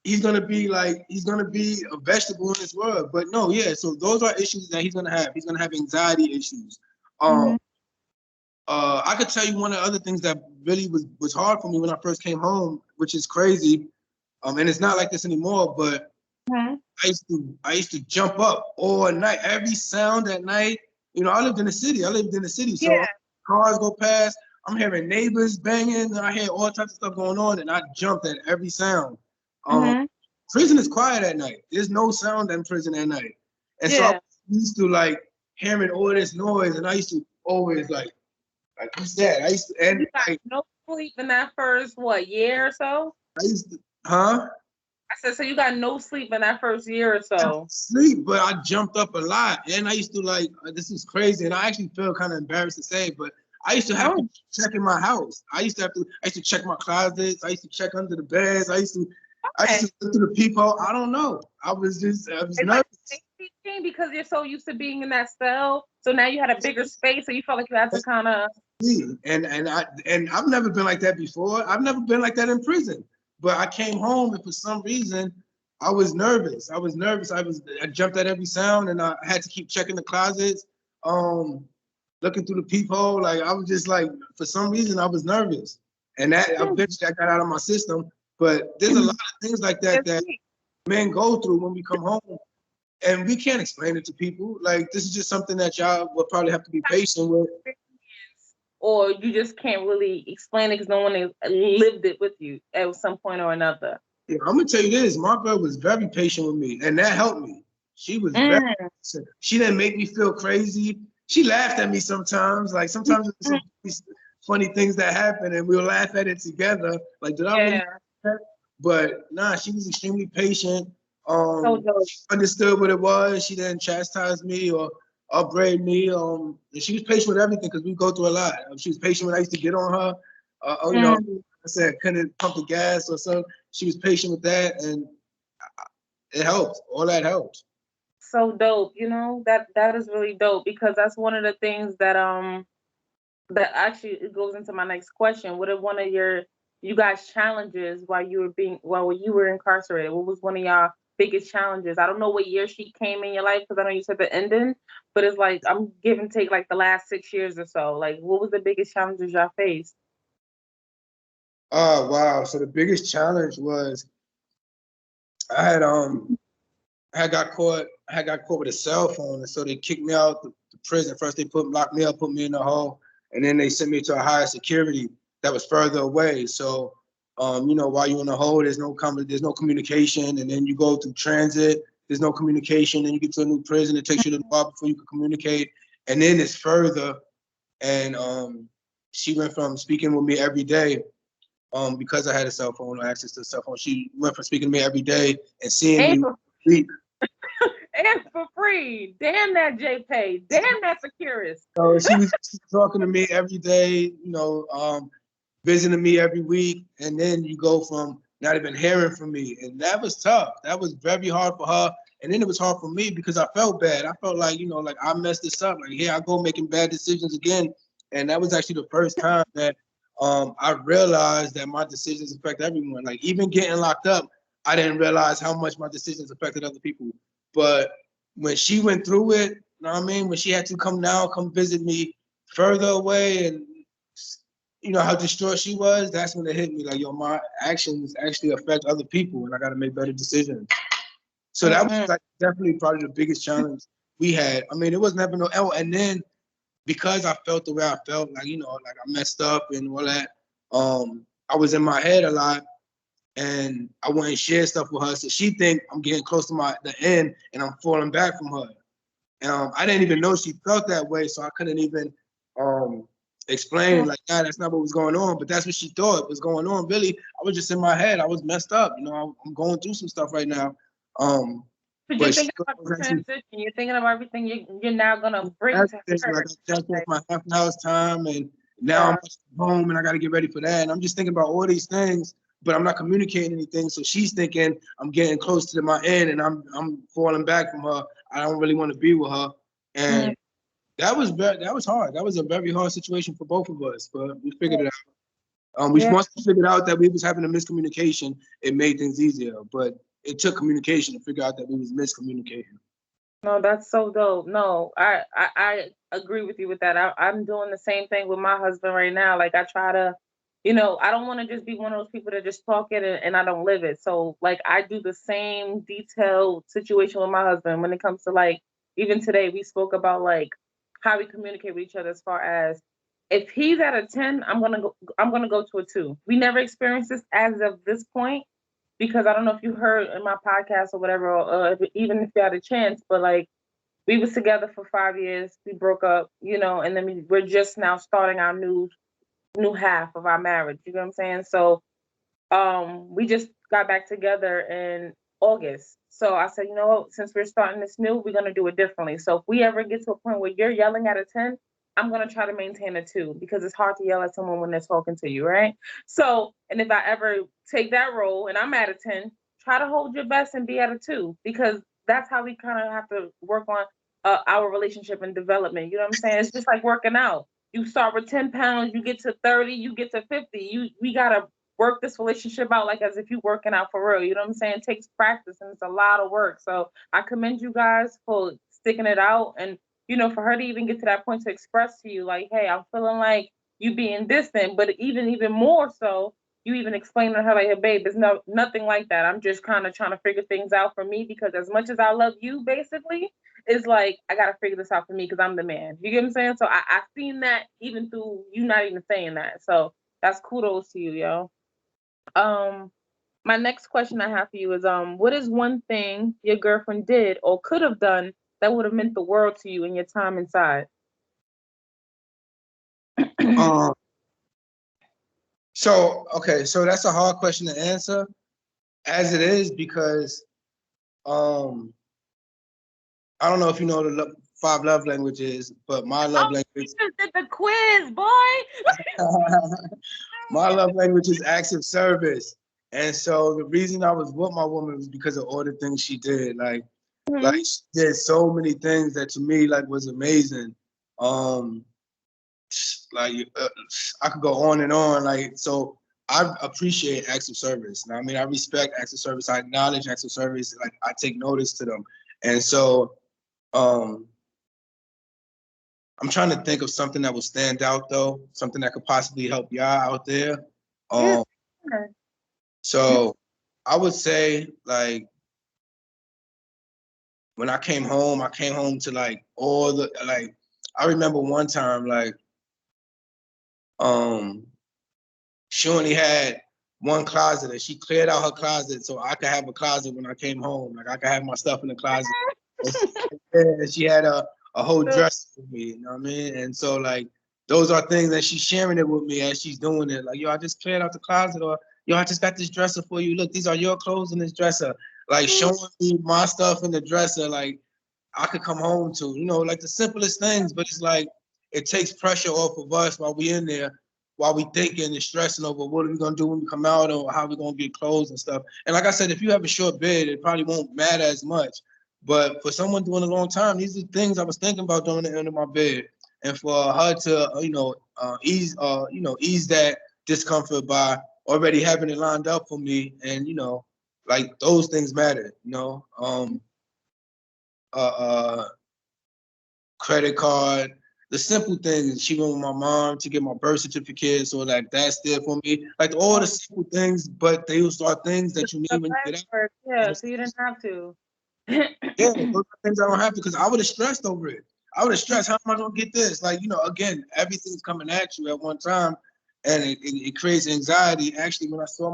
he's gonna be a vegetable in this world. But no, yeah. So those are issues that he's gonna have. He's gonna have anxiety issues. I could tell you one of the other things that really was hard for me when I first came home, which is crazy. And it's not like this anymore, but I used to jump up all night, every sound at night. You know, I lived in the city. So cars go past. I'm hearing neighbors banging, and I hear all types of stuff going on, and I jumped at every sound. Prison is quiet at night. There's no sound in prison at night. And so I used to like hearing all this noise, and I used to always like you said, I used to end. You got no sleep in that first year or so? I said, so you got no sleep in that first year or so? Sleep, but I jumped up a lot, and I used to like, this is crazy, and I actually feel kind of embarrassed to say, but I used to have to check in my house. I used to check my closets. I used to check under the beds. I used to look through the peephole. I don't know. I was nervous. Like because you're so used to being in that cell, so now you had a bigger space, so you felt like you had to kind of. And I've never been like that before. I've never been like that in prison. But I came home, and for some reason, I was nervous. I jumped at every sound, and I had to keep checking the closets, looking through the peephole. Like I was just like, for some reason, I was nervous, and that eventually I got out of my system. But there's a lot of things like that that men go through when we come home, and we can't explain it to people. Like this is just something that y'all will probably have to be patient with. Or you just can't really explain it because no one has lived it with you at some point or another. Yeah, I'm gonna tell you this. My girl was very patient with me, and that helped me. She was she didn't make me feel crazy. She laughed at me sometimes. Like sometimes some funny things that happen, and we'll laugh at it together. Like, did I really? But nah, she was extremely patient. She understood what it was. She didn't chastise me or upbraid me. And she was patient with everything because we go through a lot. She was patient when I used to get on her. You know, I said couldn't pump the gas or something. She was patient with that, and it helped. All that helped. So dope. You know, that is really dope because that's one of the things that that actually it goes into my next question. What are one of you guys' challenges while you were incarcerated? What was one of y'all biggest challenges? I don't know what year she came in your life because I know you said the ending, but it's like I'm give and take like the last 6 years or so. Like, what was the biggest challenges y'all faced? Oh wow! So the biggest challenge was I had got caught with a cell phone, and so they kicked me out the prison. First they locked me up, put me in the hole, and then they sent me to a higher security that was further away. So you know, while you're in the hole, there's no communication, and then you go through transit, there's no communication, then you get to a new prison, it takes you to the bar before you can communicate, and then it's further. And she went from speaking with me every day, because I had a cell phone or access to a cell phone. She went from speaking to me every day and seeing me. And for free. Damn that JPay. Damn that Securus. So she was talking to me every day, you know, visiting me every week. And then you go from not even hearing from me. And that was tough. That was very hard for her. And then it was hard for me because I felt bad. I felt like, you know, like I messed this up. Like, here I go making bad decisions again. And that was actually the first time that I realized that my decisions affect everyone. Like even getting locked up, I didn't realize how much my decisions affected other people. But when she went through it, you know what I mean? When she had to come visit me further away, and you know how distraught she was, that's when it hit me. Like, yo, my actions actually affect other people, and I got to make better decisions. So that was like definitely probably the biggest challenge we had. I mean, it was never no, oh, and then because I felt the way I felt, like, like I messed up and all that, I was in my head a lot and I wouldn't share stuff with her. So she think I'm getting close to the end and I'm falling back from her. I didn't even know she felt that way, so I couldn't even explain, like, nah, that's not what was going on. But that's what she thought was going on. Really, I was just in my head. I was messed up. I'm going through some stuff right now. But you're thinking about the transition. You're thinking about everything you're now gonna bring to her. Like I just off my half house time, and now I'm home, and I got to get ready for that. And I'm just thinking about all these things, but I'm not communicating anything. So she's thinking I'm getting close to my end, and I'm falling back from her. I don't really want to be with her, and that was hard. That was a very hard situation for both of us, but we figured it out. Once we figured out that we was having a miscommunication, it made things easier. But it took communication to figure out that we was miscommunicating. No, that's so dope. No, I agree with you with that. I'm doing the same thing with my husband right now. Like I try to, I don't want to just be one of those people that just talk it and I don't live it. So like I do the same detailed situation with my husband when it comes to like, even today we spoke about like how we communicate with each other as far as if he's at a 10, I'm gonna go to a 2. We never experienced this as of this point because I don't know if you heard in my podcast or whatever, or even if you had a chance, but like we was together for 5 years, we broke up, and then we're just now starting our new half of our marriage. You know what I'm saying? So we just got back together in August. So I said, you know what, since we're starting this new, we're gonna do it differently. So if we ever get to a point where you're yelling at a 10, I'm gonna try to maintain a 2 because it's hard to yell at someone when they're talking to you, right? So, and if I ever take that role and I'm at a 10, try to hold your best and be at a 2 because that's how we kind of have to work on our relationship and development. You know what I'm saying? It's just like working out. You start with 10 pounds, you get to 30, you get to 50. We gotta work this relationship out like as if you're working out for real. You know what I'm saying? It takes practice and it's a lot of work. So I commend you guys for sticking it out and for her to even get to that point to express to you like, hey, I'm feeling like you being distant, but even more so, you even explain to her like, hey, babe, it's nothing like that. I'm just kind of trying to figure things out for me because as much as I love you, basically, it's like I gotta figure this out for me because I'm the man. You get what I'm saying? So I've seen that even through you not even saying that. So that's kudos to you, yo. My next question I have for you is what is one thing your girlfriend did or could have done that would have meant the world to you in your time inside? So that's a hard question to answer as it is because I don't know if you know the 5 love languages, but my love language. You just did the quiz, boy. My love language is acts of service. And so the reason I was with my woman was because of all the things she did. Like she did so many things that to me was amazing. I could go on and on. So I appreciate acts of service. Now, I mean, I respect acts of service. I acknowledge acts of service. Like I take notice to them. And so I'm trying to think of something that will stand out though, something that could possibly help y'all out there. So I would say when I came home to all the I remember one time she only had one closet and she cleared out her closet so I could have a closet when I came home. Like I could have my stuff in the closet. And she had a whole dresser for me, you know what I mean? And so those are things that she's sharing it with me as she's doing it. Like, yo, I just cleared out the closet, or yo, I just got this dresser for you. Look, these are your clothes in this dresser. Like showing me my stuff in the dresser, like I could come home to, the simplest things, but it's it takes pressure off of us while we in there, while we thinking and stressing over what are we gonna do when we come out or how we gonna get clothes and stuff. And like I said, if you have a short bed, it probably won't matter as much. But for someone doing a long time, these are things I was thinking about during the end of my bed. And for her to, ease that discomfort by already having it lined up for me, and those things matter, credit card, the simple things. She went with my mom to get my birth certificate, so that's there for me. Like all the simple things, but those are things that you need when you get out. Yeah, so you didn't have to. Yeah, those are things I don't have to, because I would have stressed over it. I would have stressed, how am I gonna get this? Like, again, everything's coming at you at one time, and it creates anxiety. Actually, when I saw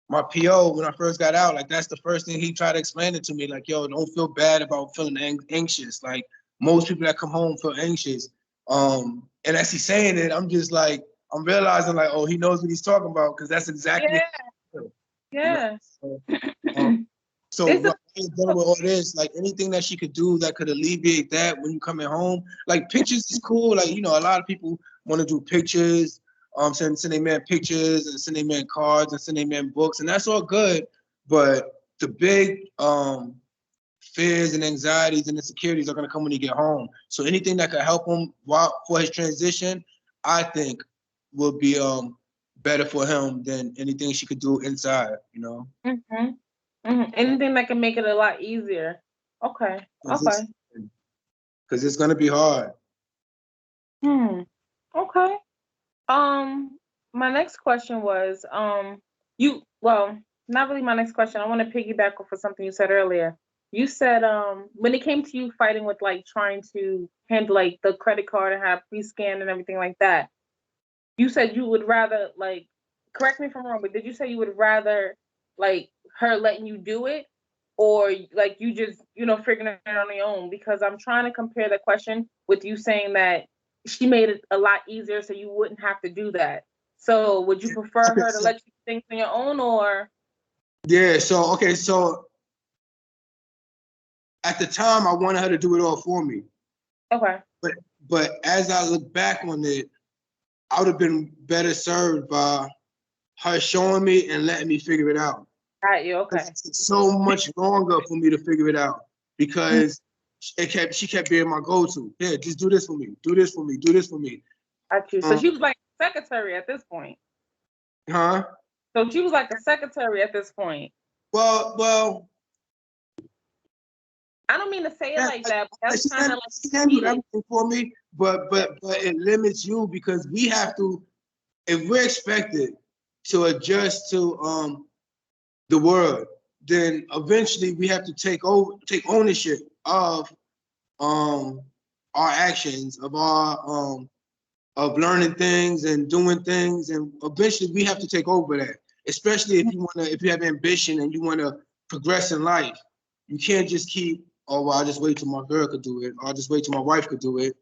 my PO when I first got out, like that's the first thing he tried to explain it to me. Like, yo, don't feel bad about feeling anxious. Like most people that come home feel anxious. And as he's saying it, I'm just like, I'm realizing like, oh, he knows what he's talking about, because that's exactly Yeah, how I feel, yeah. So, so It's a what is done with all this, like anything that she could do that could alleviate that when you coming home, like pictures is cool. Like, a lot of people want to do pictures, send their man pictures and send their man cards and send their man books, and that's all good. But the big fears and anxieties and insecurities are gonna come when you get home. So anything that could help him for his transition, I think will be better for him than anything she could do inside, Anything that can make it a lot easier. Okay. Okay. Because it's gonna be hard. Okay. My next question was, not really my next question. I want to piggyback off of something you said earlier. You said, when it came to you fighting with like trying to handle like the credit card and have pre-scan and everything like that, you said you would rather like, correct me if I'm wrong, but did you say you would rather like her letting you do it, or like you just, figuring it out on your own? Because I'm trying to compare the question with you saying that she made it a lot easier so you wouldn't have to do that. So would you prefer her to let you do things on your own, or? Yeah, so okay, so at the time I wanted her to do it all for me. Okay. But as I look back on it, I would have been better served by her showing me and letting me figure it out. Got you. Okay. It's so much longer for me to figure it out, because she kept being my go-to. Yeah, just do this for me. Do this for me. Do this for me. Got you. So she was like a secretary at this point. Huh? So she was like a secretary at this point. Well. I don't mean to say it like that, but that's kind of like she handled everything for me, but it limits you, because we have to, if we're expected to adjust to the world, then eventually we have to take ownership of our actions, of our of learning things and doing things, and eventually we have to take over that. Especially if you have ambition and you want to progress in life, you can't just keep, oh well, I'll just wait till my girl could do it, or I'll just wait till my wife could do it.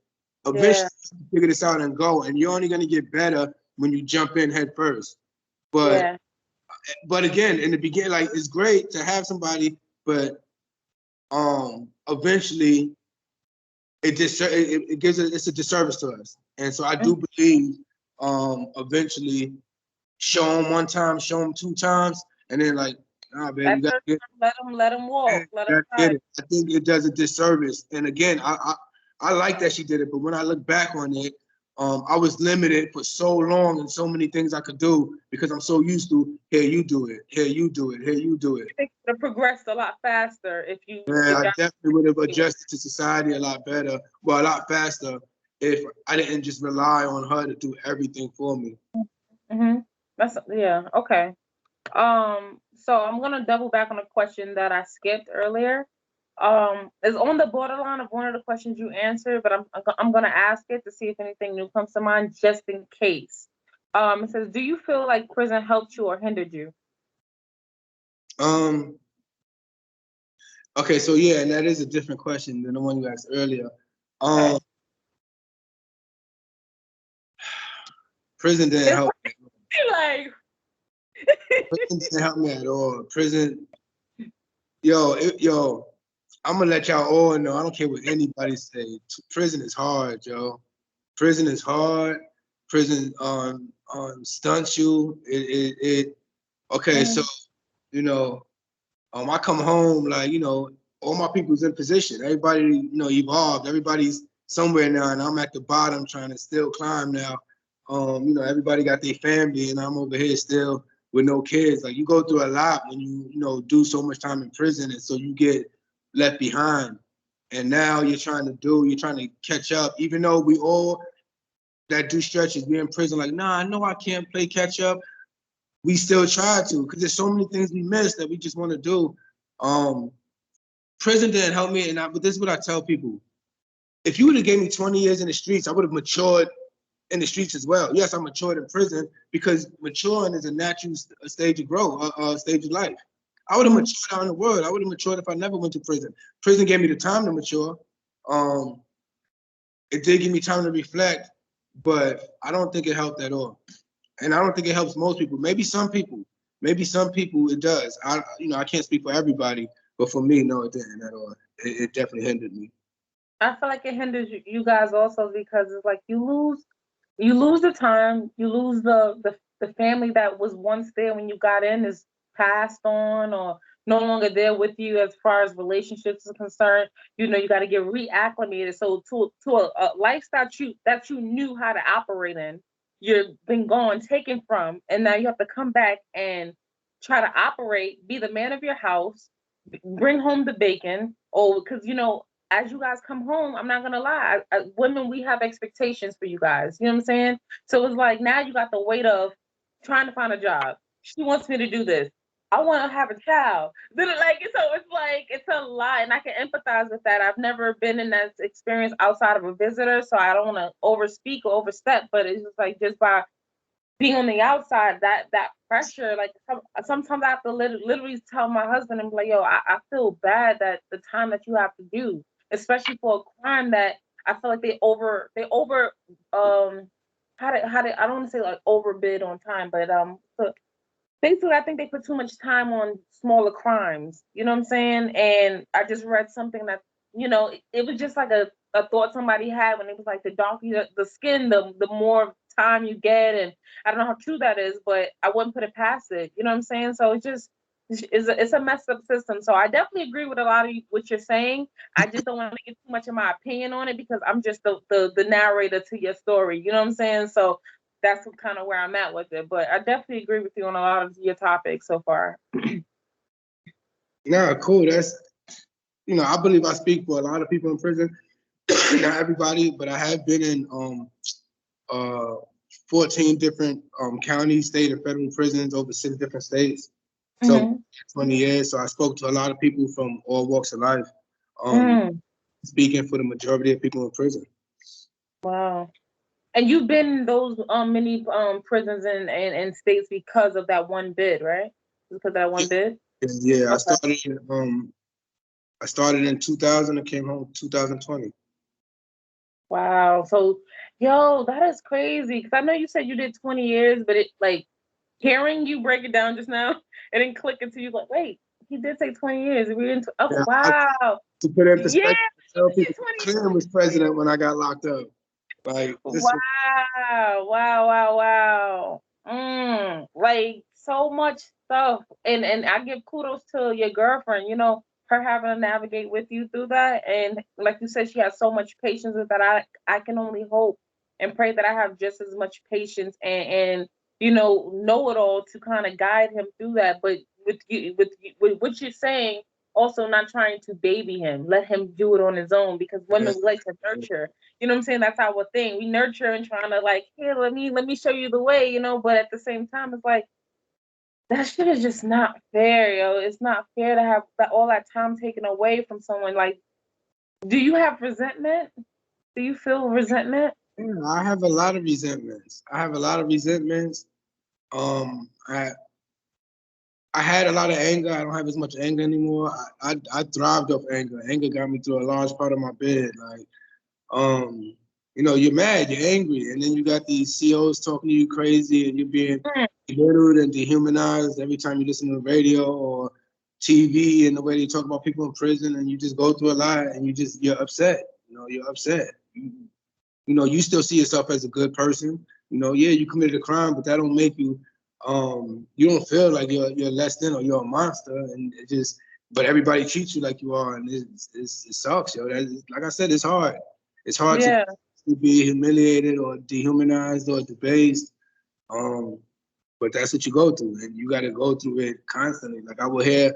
Eventually, you figure this out and go, and you're only gonna get better when you jump in head first. But again, in the beginning, like it's great to have somebody, but eventually it's a disservice to us. And so I do believe eventually show them one time, show them two times, and then like, nah, baby, you gotta let them walk. Let them get it. I think it does a disservice. And again, I like that she did it, but when I look back on it, I was limited for so long and so many things I could do, because I'm so used to, here you do it, here you do it, here you do it. I think it would have progressed a lot faster if you. Yeah, I definitely would have adjusted to society a lot better, well, a lot faster, if I didn't just rely on her to do everything for me. That's okay. So I'm gonna double back on a question that I skipped earlier. It's on the borderline of one of the questions you answered, but I'm gonna ask it to see if anything new comes to mind, just in case. It says, do you feel like prison helped you or hindered you? Okay, so yeah, and that is a different question than the one you asked earlier. Okay. Prison didn't help me. Like Prison didn't help me at all. Prison, I'm gonna let y'all all know. I don't care what anybody say. Prison is hard, yo. Prison is hard. Prison stunts you. Okay, so I come home like all my people's in position. Everybody evolved. Everybody's somewhere now, and I'm at the bottom trying to still climb now. Everybody got their family, and I'm over here still with no kids. Like you go through a lot when you do so much time in prison, and so you get left behind. And now you're trying to catch up. Even though we all that do stretches, we in prison, like, nah, I know I can't play catch up. We still try to, because there's so many things we miss that we just want to do. prison didn't help me, but this is what I tell people. If you would have gave me 20 years in the streets, I would have matured in the streets as well. Yes, I matured in prison because maturing is a natural stage of growth, stage of life. I would have matured out in the world. I would have matured if I never went to prison. Prison gave me the time to mature. It did give me time to reflect, but I don't think it helped at all. And I don't think it helps most people. Maybe some people it does. I can't speak for everybody, but for me, no, it didn't at all. It definitely hindered me. I feel like it hinders you guys also because it's like you lose the time, you lose the family that was once there when you got in is passed on or no longer there with you as far as relationships are concerned. You know, you got to get reacclimated. So to a lifestyle that you knew how to operate in, you've been gone, taken from, and now you have to come back and try to operate, be the man of your house, bring home the bacon. Oh, because as you guys come home, I'm not gonna lie, women, we have expectations for you guys. You know what I'm saying? So it's like now you got the weight of trying to find a job. She wants me to do this. I want to have a child. Then it's a lot, and I can empathize with that. I've never been in that experience outside of a visitor, so I don't want to overspeak or overstep. But it's just like just by being on the outside, that pressure, like sometimes I have to literally tell my husband and be like, yo, I feel bad that the time that you have to do, especially for a crime that I feel like they over how did I don't want to say like overbid on time, but so basically I think they put too much time on smaller crimes. You know what I'm saying? And I just read something that it was just like a thought somebody had when it was like the darker the skin, the more time you get, and I don't know how true that is, but I wouldn't put it past it. You know what I'm saying? So it's a messed up system. So I definitely agree with a lot of what you're saying. I just don't want to get too much of my opinion on it because I'm just the narrator to your story. You know what I'm saying? So that's kind of where I'm at with it. But I definitely agree with you on a lot of your topics so far. Nah, cool. That's I believe I speak for a lot of people in prison. Not everybody, but I have been in 14 different county, state, and federal prisons over 6 different states. So 20 years. So I spoke to a lot of people from all walks of life, speaking for the majority of people in prison. Wow. And you've been in those many prisons and states because of that one bid, right? Because of that one bid? Yeah, okay. I started in 2000 and came home in 2020. Wow. So, yo, that is crazy. Because I know you said you did 20 years, but it like hearing you break it down just now, it didn't click until you like, wait, he did say 20 years. We didn't. Oh, wow. To put it in Yeah, perspective, tell people Clinton was president when I got locked up. Like this. Wow, wow. Like so much stuff. And I give kudos to your girlfriend, her having to navigate with you through that. And like you said, she has so much patience with that. I can only hope and pray that I have just as much patience and know it all to kind of guide him through that. But with what you're saying, also not trying to baby him, let him do it on his own because women like to nurture. You know what I'm saying? That's our thing. We nurture and trying to like, here, let me show you the way, but at the same time, it's like, that shit is just not fair, yo. It's not fair to have all that time taken away from someone. Like, do you have resentment? Do you feel resentment? Yeah, I have a lot of resentments. I had a lot of anger. I don't have as much anger anymore. I thrived off anger. Anger got me through a large part of my bed. Like, you're mad, you're angry, and then you got these COs talking to you crazy, and you're being belittled and dehumanized every time you listen to the radio or TV and the way they talk about people in prison, and you just go through a lot, and you're upset. You're upset. You still see yourself as a good person. Yeah, you committed a crime, but that don't make you. You don't feel like you're less than or you're a monster, and but everybody treats you like you are, and it sucks, yo. Like I said, it's hard. It's hard to be humiliated or dehumanized or debased. But that's what you go through, and you got to go through it constantly. Like I will hear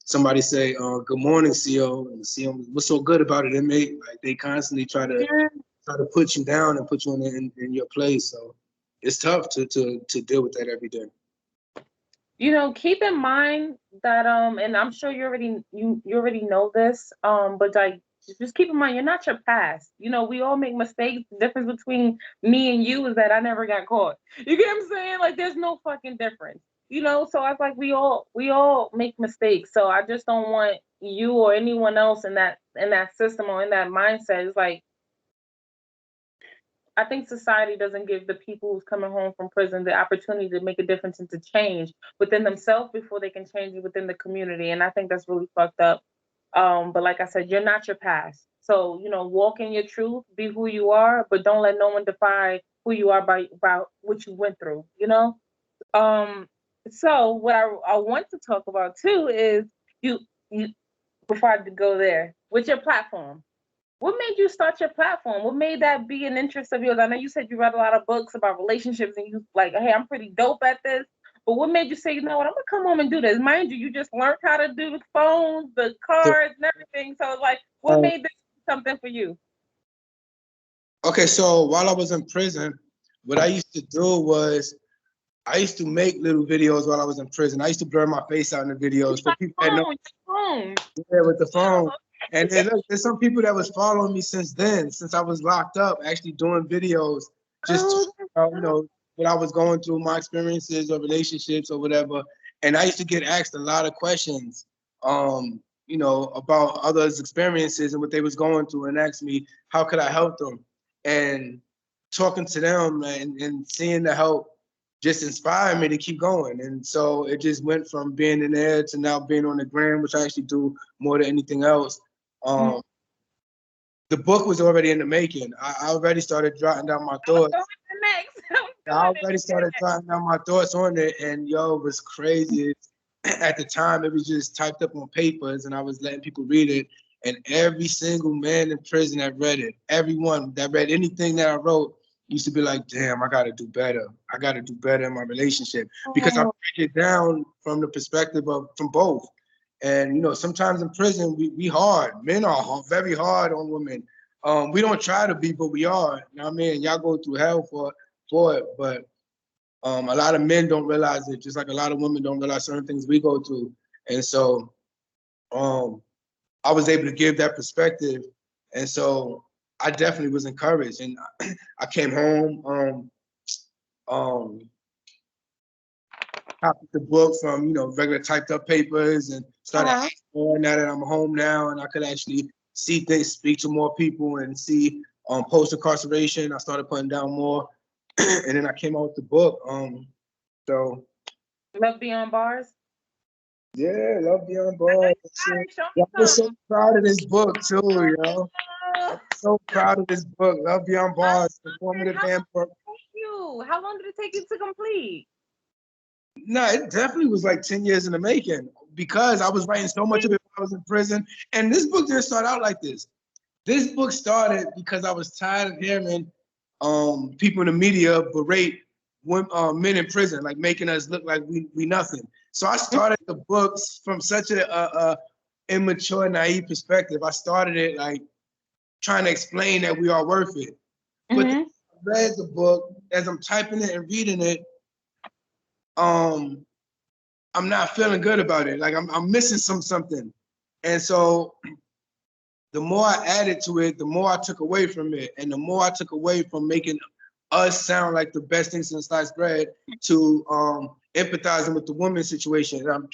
somebody say, "Good morning, CO," and the CO, "What's so good about it, inmate?" Like they constantly try to put you down and put you in your place. So it's tough to deal with that every day. You know, keep in mind that and I'm sure you already know this, but like just keep in mind you're not your past. You know, we all make mistakes. The difference between me and you is that I never got caught. You get what I'm saying? Like there's no fucking difference. You know, so I was like we all make mistakes. So I just don't want you or anyone else in that system or in that mindset. It's like I think society doesn't give the people who's coming home from prison the opportunity to make a difference and to change within themselves before they can change it within the community. And I think that's really fucked up. But like I said, you're not your past. So, you know, walk in your truth, be who you are, but don't let no one define who you are by what you went through, you know? Um, so what I want to talk about too is you, you before I go there, with your platform. What made you start your platform? What made that be an interest of yours? I know you said you read a lot of books about relationships and you like, hey, I'm pretty dope at this. But what made you say, you know what, I'm gonna come home and do this? Mind you, you just learned how to do the phones, the So, cards, and everything. So it's like, what uh, made this something for you? okay, so while I was in prison, what I used to do was I used to make little videos while I was in prison. I used to blur my face out in the videos for people that know Phone. with the phone. And then look, there's some people that was following me since then, since I was locked up, actually doing videos, just Oh, that's you know what I was going through, my experiences or relationships or whatever. And I used to get asked a lot of questions, you know, about others' experiences and what they was going through, and asked me how could I help them. And talking to them and seeing the help just inspired me to keep going. And so it just went from being in there to now being on the gram, which I actually do more than anything else. mm. Um, the book was already in the making. I already started jotting down my I'm thoughts. going to next. I'm I doing already started it. jotting down my thoughts on it, and yo, it was crazy. At the time, it was just typed up on papers, and I was letting people read it. And every single man in prison that read it, everyone that read anything that I wrote, used to be like, "Damn, I got to do better. I got to do better in my relationship," because I Oh, break it down from the perspective of from both. And you know, sometimes in prison, we hard. Men are very hard on women. We don't try to be, but we are. You know what I mean? Y'all go through hell for it, but a lot of men don't realize it, just like a lot of women don't realize certain things we go through. And so um, I was able to give that perspective. And so I definitely was encouraged. And I came home, um, copied the book from, you know, regular typed up papers and started uh-huh. more now that I'm home now and I could actually see things, speak to more people and see post incarceration. I started putting down more. And then I came out with the book. So Love Beyond Bars. yeah, love Beyond I know Bars. you got it. Show Yeah, me I was so some. proud of this book too, yo. Oh, I'm so proud of this book, Love Beyond I Bars, love it. informative How long handbook. did it take you? How long did it take you to complete? No, it definitely was like 10 years in the making because I was writing so much of it when I was in prison. And this book didn't start out like this. This book started because I was tired of hearing people in the media berate men in prison, like making us look like we nothing. So I started the books from such a immature, naive perspective. I started it like trying to explain that we are worth it. But then Mm-hmm. I read the book as I'm typing it and reading it. Um, I'm not feeling good about it. Like I'm missing something. And so the more I added to it, the more I took away from it. And the more I took away from making us sound like the best thing since sliced bread to empathizing with the woman's situation. And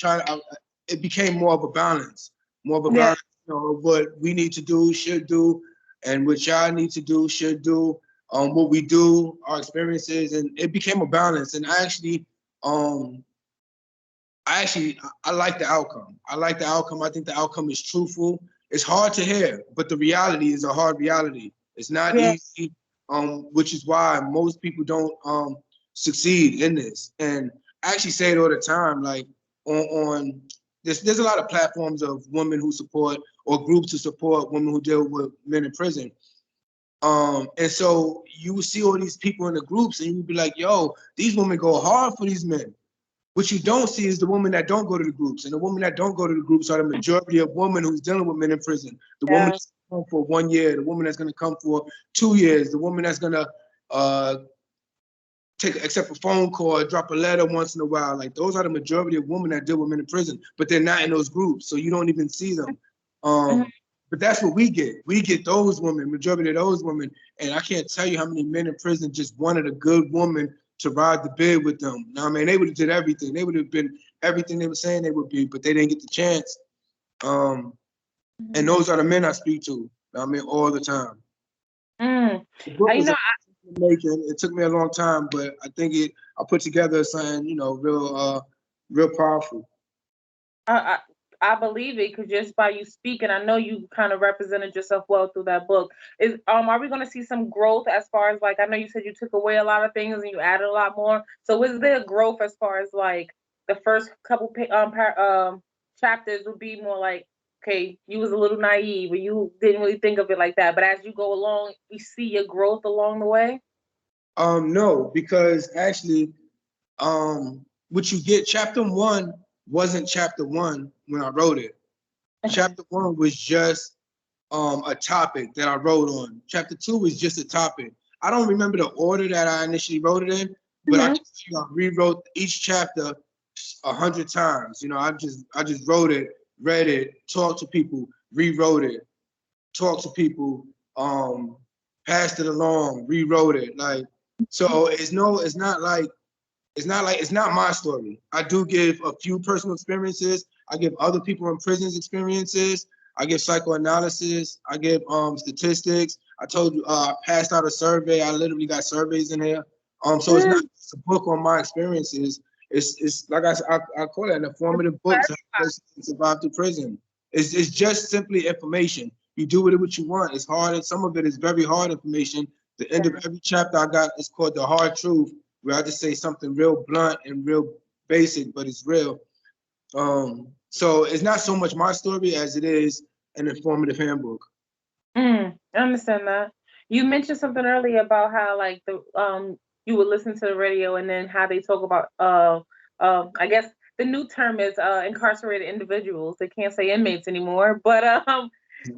it became more of a balance, more of a Yeah. balance, you know, of what we need to do, should do, and what y'all need to do, should do, what we do, our experiences, and it became a balance. And um, I like the outcome. I like the outcome. I think the outcome is truthful. It's hard to hear, but the reality is a hard reality. It's not Yeah. easy, which is why most people don't succeed in this. And I actually say it all the time, like on there's a lot of platforms of women who support or groups to support women who deal with men in prison. And so you will see all these people in the groups and you would be like, yo, these women go hard for these men. What you don't see is the women that don't go to the groups. And the women that don't go to the groups are the majority of women who's dealing with men in prison. The woman Yeah. that's gonna come for 1 year, the woman that's gonna come for 2 years, the woman that's gonna uh, accept a phone call, drop a letter once in a while. Like those are the majority of women that deal with men in prison, but they're not in those groups, so you don't even see them. But that's what we get. We get those women, majority of those women, and I can't tell you how many men in prison just wanted a good woman to ride the bed with them. Now, I mean, they would have did everything. They would have been everything they were saying they would be, but they didn't get the chance. And those are the men I speak to. I mean, all the time. The book was making. It took me a long time, but I think I put together something, you know, real powerful. I believe it because just by you speaking, I know you kind of represented yourself well through that book. Are we going to see some growth as far as like I know you said you took away a lot of things and you added a lot more. So is there growth as far as like the first couple chapters would be more like, okay, you was a little naive or you didn't really think of it like that, but as you go along, we see your growth along the way? No, because actually, what you get, chapter 1 wasn't chapter 1 when I wrote it. Chapter 1 was just a topic that I wrote on. Chapter 2 was just a topic. I don't remember the order that I initially wrote it in, but I rewrote each chapter 100 times. You know, I just wrote it, read it, talked to people, rewrote it, talked to people, passed it along, rewrote it. Like, so it's not my story. I do give a few personal experiences. I give other people in prisons experiences. I give psychoanalysis. I give statistics. I told you I passed out a survey. I literally got surveys in here. So it's not just a book on my experiences. It's like I call it an informative book to help us survive through prison. It's just simply information. You do with it what you want. It's hard, and some of it is very hard information. The end of every chapter I got is called The Hard Truth, where I just say something real blunt and real basic, but it's real. So it's not so much my story as it is an informative handbook. I understand that. You mentioned something earlier about how like you would listen to the radio and then how they talk about I guess the new term is incarcerated individuals. They can't say inmates anymore, but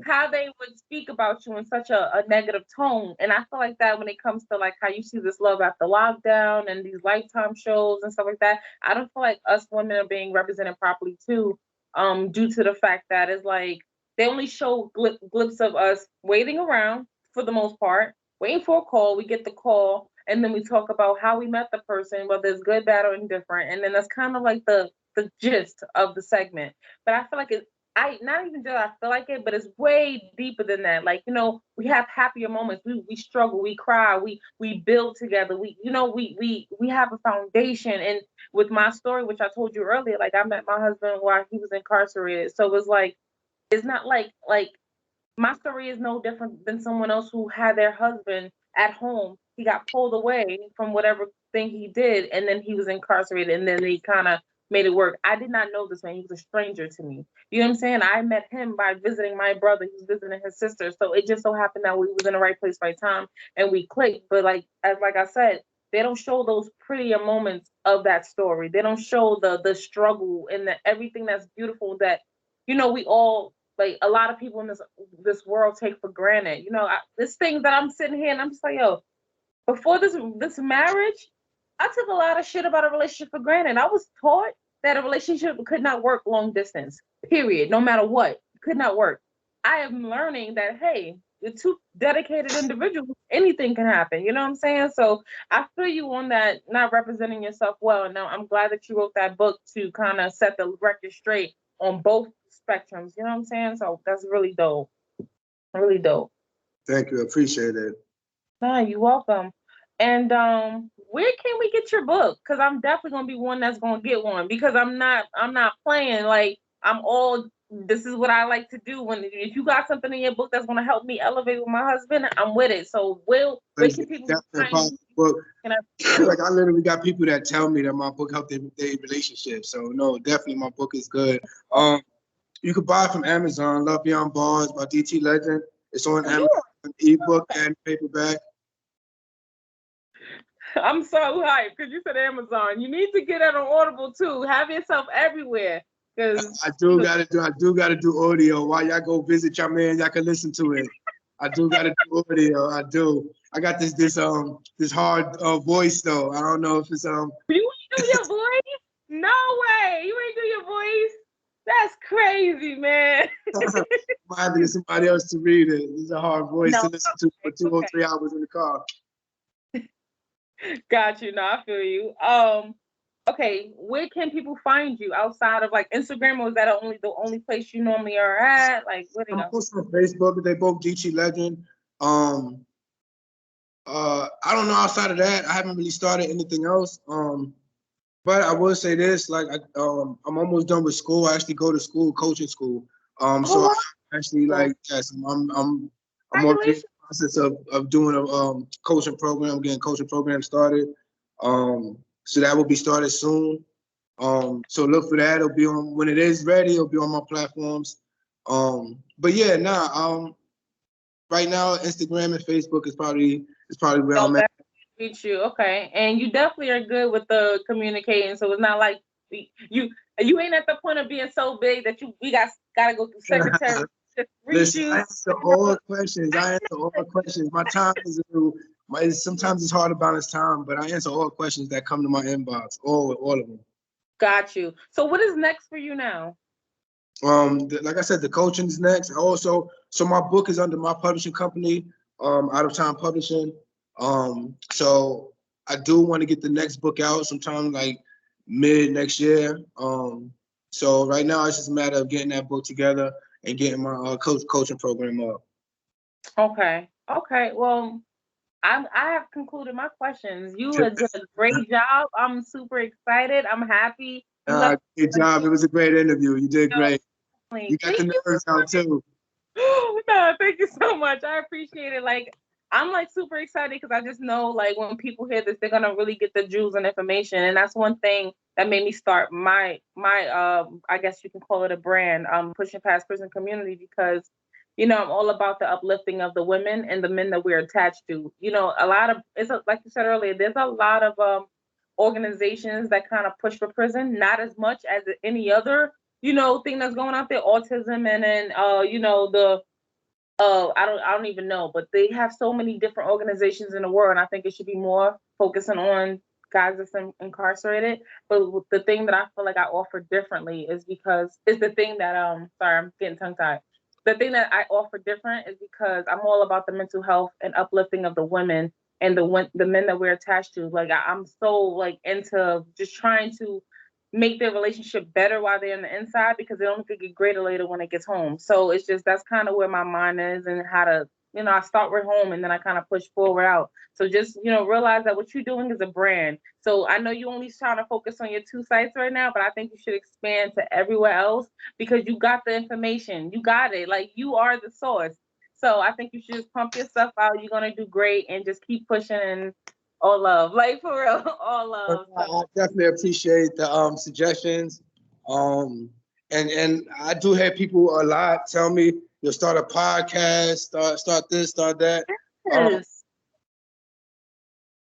how they would speak about you in such a negative tone. And I feel like that when it comes to like how you see this love after lockdown and these Lifetime shows and stuff like that, I don't feel like us women are being represented properly too, due to the fact that it's like they only show glimpses of us waiting around for the most part, waiting for a call. We get the call, and then we talk about how we met the person, whether it's good, bad, or indifferent. And then that's kind of like the gist of the segment. But I feel like I not even just I feel like it, but it's way deeper than that. Like, you know, we have happier moments. We struggle, we cry, we build together. We have a foundation. And with my story, which I told you earlier, like I met my husband while he was incarcerated. So it was like it's not like my story is no different than someone else who had their husband at home. He got pulled away from whatever thing he did, and then he was incarcerated, and then they kind of made it work. I did not know this man. He was a stranger to me. You know what I'm saying? I met him by visiting my brother. He was visiting his sister. So it just so happened that we was in the right place, right time, and we clicked. But like I said, they don't show those prettier moments of that story. They don't show the struggle and the everything that's beautiful that, you know, we all like a lot of people in this world take for granted. You know, this thing that I'm sitting here and I'm just like, yo, before this marriage, I took a lot of shit about a relationship for granted. I was taught that a relationship could not work long distance, period. No matter what, could not work. I am learning that, hey, the two dedicated individuals, anything can happen. You know what I'm saying? So I feel you on that, not representing yourself well. And now I'm glad that you wrote that book to kind of set the record straight on both spectrums. You know what I'm saying? So that's really dope. Really dope. Thank you. Appreciate it. No, you're welcome. And where can we get your book? Because I'm definitely gonna be one that's gonna get one because I'm not playing like this is what I like to do. When if you got something in your book that's gonna help me elevate with my husband, I'm with it. So where can people find book? Like I literally got people that tell me that my book helped their relationship. So no, definitely my book is good. You could buy it from Amazon, Love Beyond Bars by DT Legend. It's on Amazon, ebook and paperback. I'm so hyped because you said Amazon. You need to get it on Audible too. Have yourself everywhere. Cause I do gotta do audio. While y'all go visit your man, y'all can listen to it. I do gotta do audio. I do. I got this hard voice though. I don't know if it's You ain't do your voice? No way. You ain't do your voice? That's crazy, man. might have to get somebody else to read it. It's a hard voice to listen to for 2 or 3 hours in the car. Got you. No, I feel you. Okay, where can people find you outside of like Instagram, or is that the only place you normally are at? Like, where do you I'm go? also on Facebook. They both DT Legend. I don't know outside of that. I haven't really started anything else. But I will say this, like I'm almost done with school. I actually go to school, coaching school. So Oh, I actually like yes, I'm already in congratulations. the process of doing a coaching program, getting coaching program started. So that will be started soon. So look for that. It'll be on when it is ready. It'll be on my platforms. But yeah, right now Instagram and Facebook is probably where No, I'm at. that's reach you. Okay. And you definitely are good with the communicating. So it's not like you you ain't at the point of being so big that we gotta go through secretary to reach Listen, I you. answer all questions. I answer all questions. My time is sometimes it's hard to balance time, but I answer all questions that come to my inbox. All of them. Got you. So what is next for you now? Like I said, the coaching is next. So my book is under my publishing company, Out of Time Publishing. So I do want to get the next book out sometime like mid next year. So right now it's just a matter of getting that book together and getting my coaching program up. Okay. Okay. Well, I have concluded my questions. You did a great job. I'm super excited. I'm happy. You left. Good job. It was a great interview. You did great. You got the Thank you. nerves out too. No, thank you so much. I appreciate it. Like, I'm like super excited because I just know like when people hear this, they're gonna really get the jewels and information. And that's one thing that made me start my I guess you can call it a brand, pushing past prison community, because I'm all about the uplifting of the women and the men that we're attached to. A lot of like you said earlier, there's a lot of organizations that kind of push for prison, not as much as any other thing that's going out there, autism, and then the I don't even know, but they have so many different organizations in the world, and I think it should be more focusing on guys that's incarcerated. But the thing that I feel like I offer differently is because it's the thing that sorry, I'm getting tongue tied. The thing that I offer different is because I'm all about the mental health and uplifting of the women and the men that we're attached to. Like I'm so like into just trying to make their relationship better while they're on the inside, because they don't think it greater later when it gets home. So it's just that's kind of where my mind is, and how to I start with home and then I kind of push forward out. So just realize that what you're doing is a brand. So I know you only trying to focus on your 2 sites right now, but I think you should expand to everywhere else, because you got the information, you got it, like you are the source. So I think you should just pump yourself out. You're gonna do great, and just keep pushing, and all love, like for real, all love. I So. definitely appreciate the suggestions. And I do have people a lot tell me you'll start a podcast, start this, start that. Yes.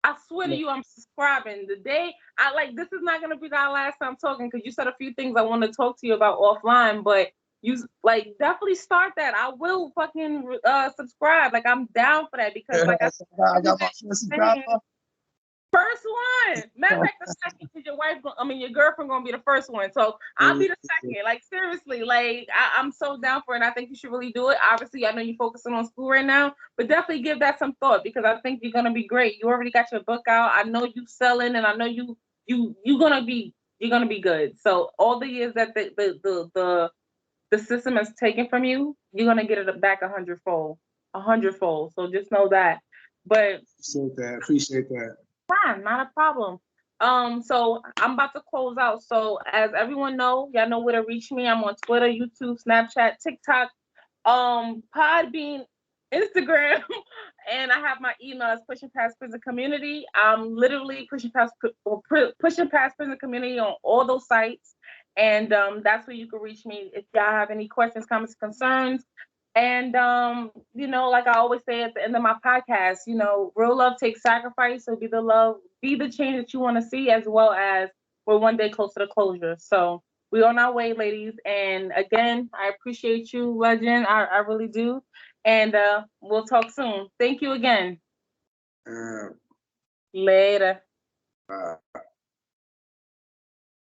I swear to Yeah. you, I'm subscribing. The day I like this is not gonna be our last time talking, because you said a few things I want to talk to you about offline, but you like definitely start that. I will fucking subscribe. Like I'm down for that, because like I said, I got my first subscriber. first one. Matter of fact, the second, because your girlfriend gonna be the first one. So I'll be the second. Like seriously, like I'm so down for it. And I think you should really do it. Obviously, I know you're focusing on school right now, but definitely give that some thought, because I think you're gonna be great. You already got your book out. I know you selling, and I know you're gonna be good. So all the years that the system is taken from you, you're gonna get it back 100-fold, 100-fold. So just know that. But Appreciate that. fine, not a problem. So I'm about to close out. So as everyone know, y'all know where to reach me. I'm on Twitter, YouTube, Snapchat, TikTok, Podbean, Instagram, and I have my email as Pushing Past Prison Community. I'm literally pushing past prison community on all those sites, and that's where you can reach me if y'all have any questions, comments, concerns. And like I always say at the end of my podcast, real love takes sacrifice. So be the change that you want to see, as well as we're one day closer to closure. So we're on our way, ladies. And again, I appreciate you, Legend. I really do. And we'll talk soon. Thank you again. Uh, Later. uh,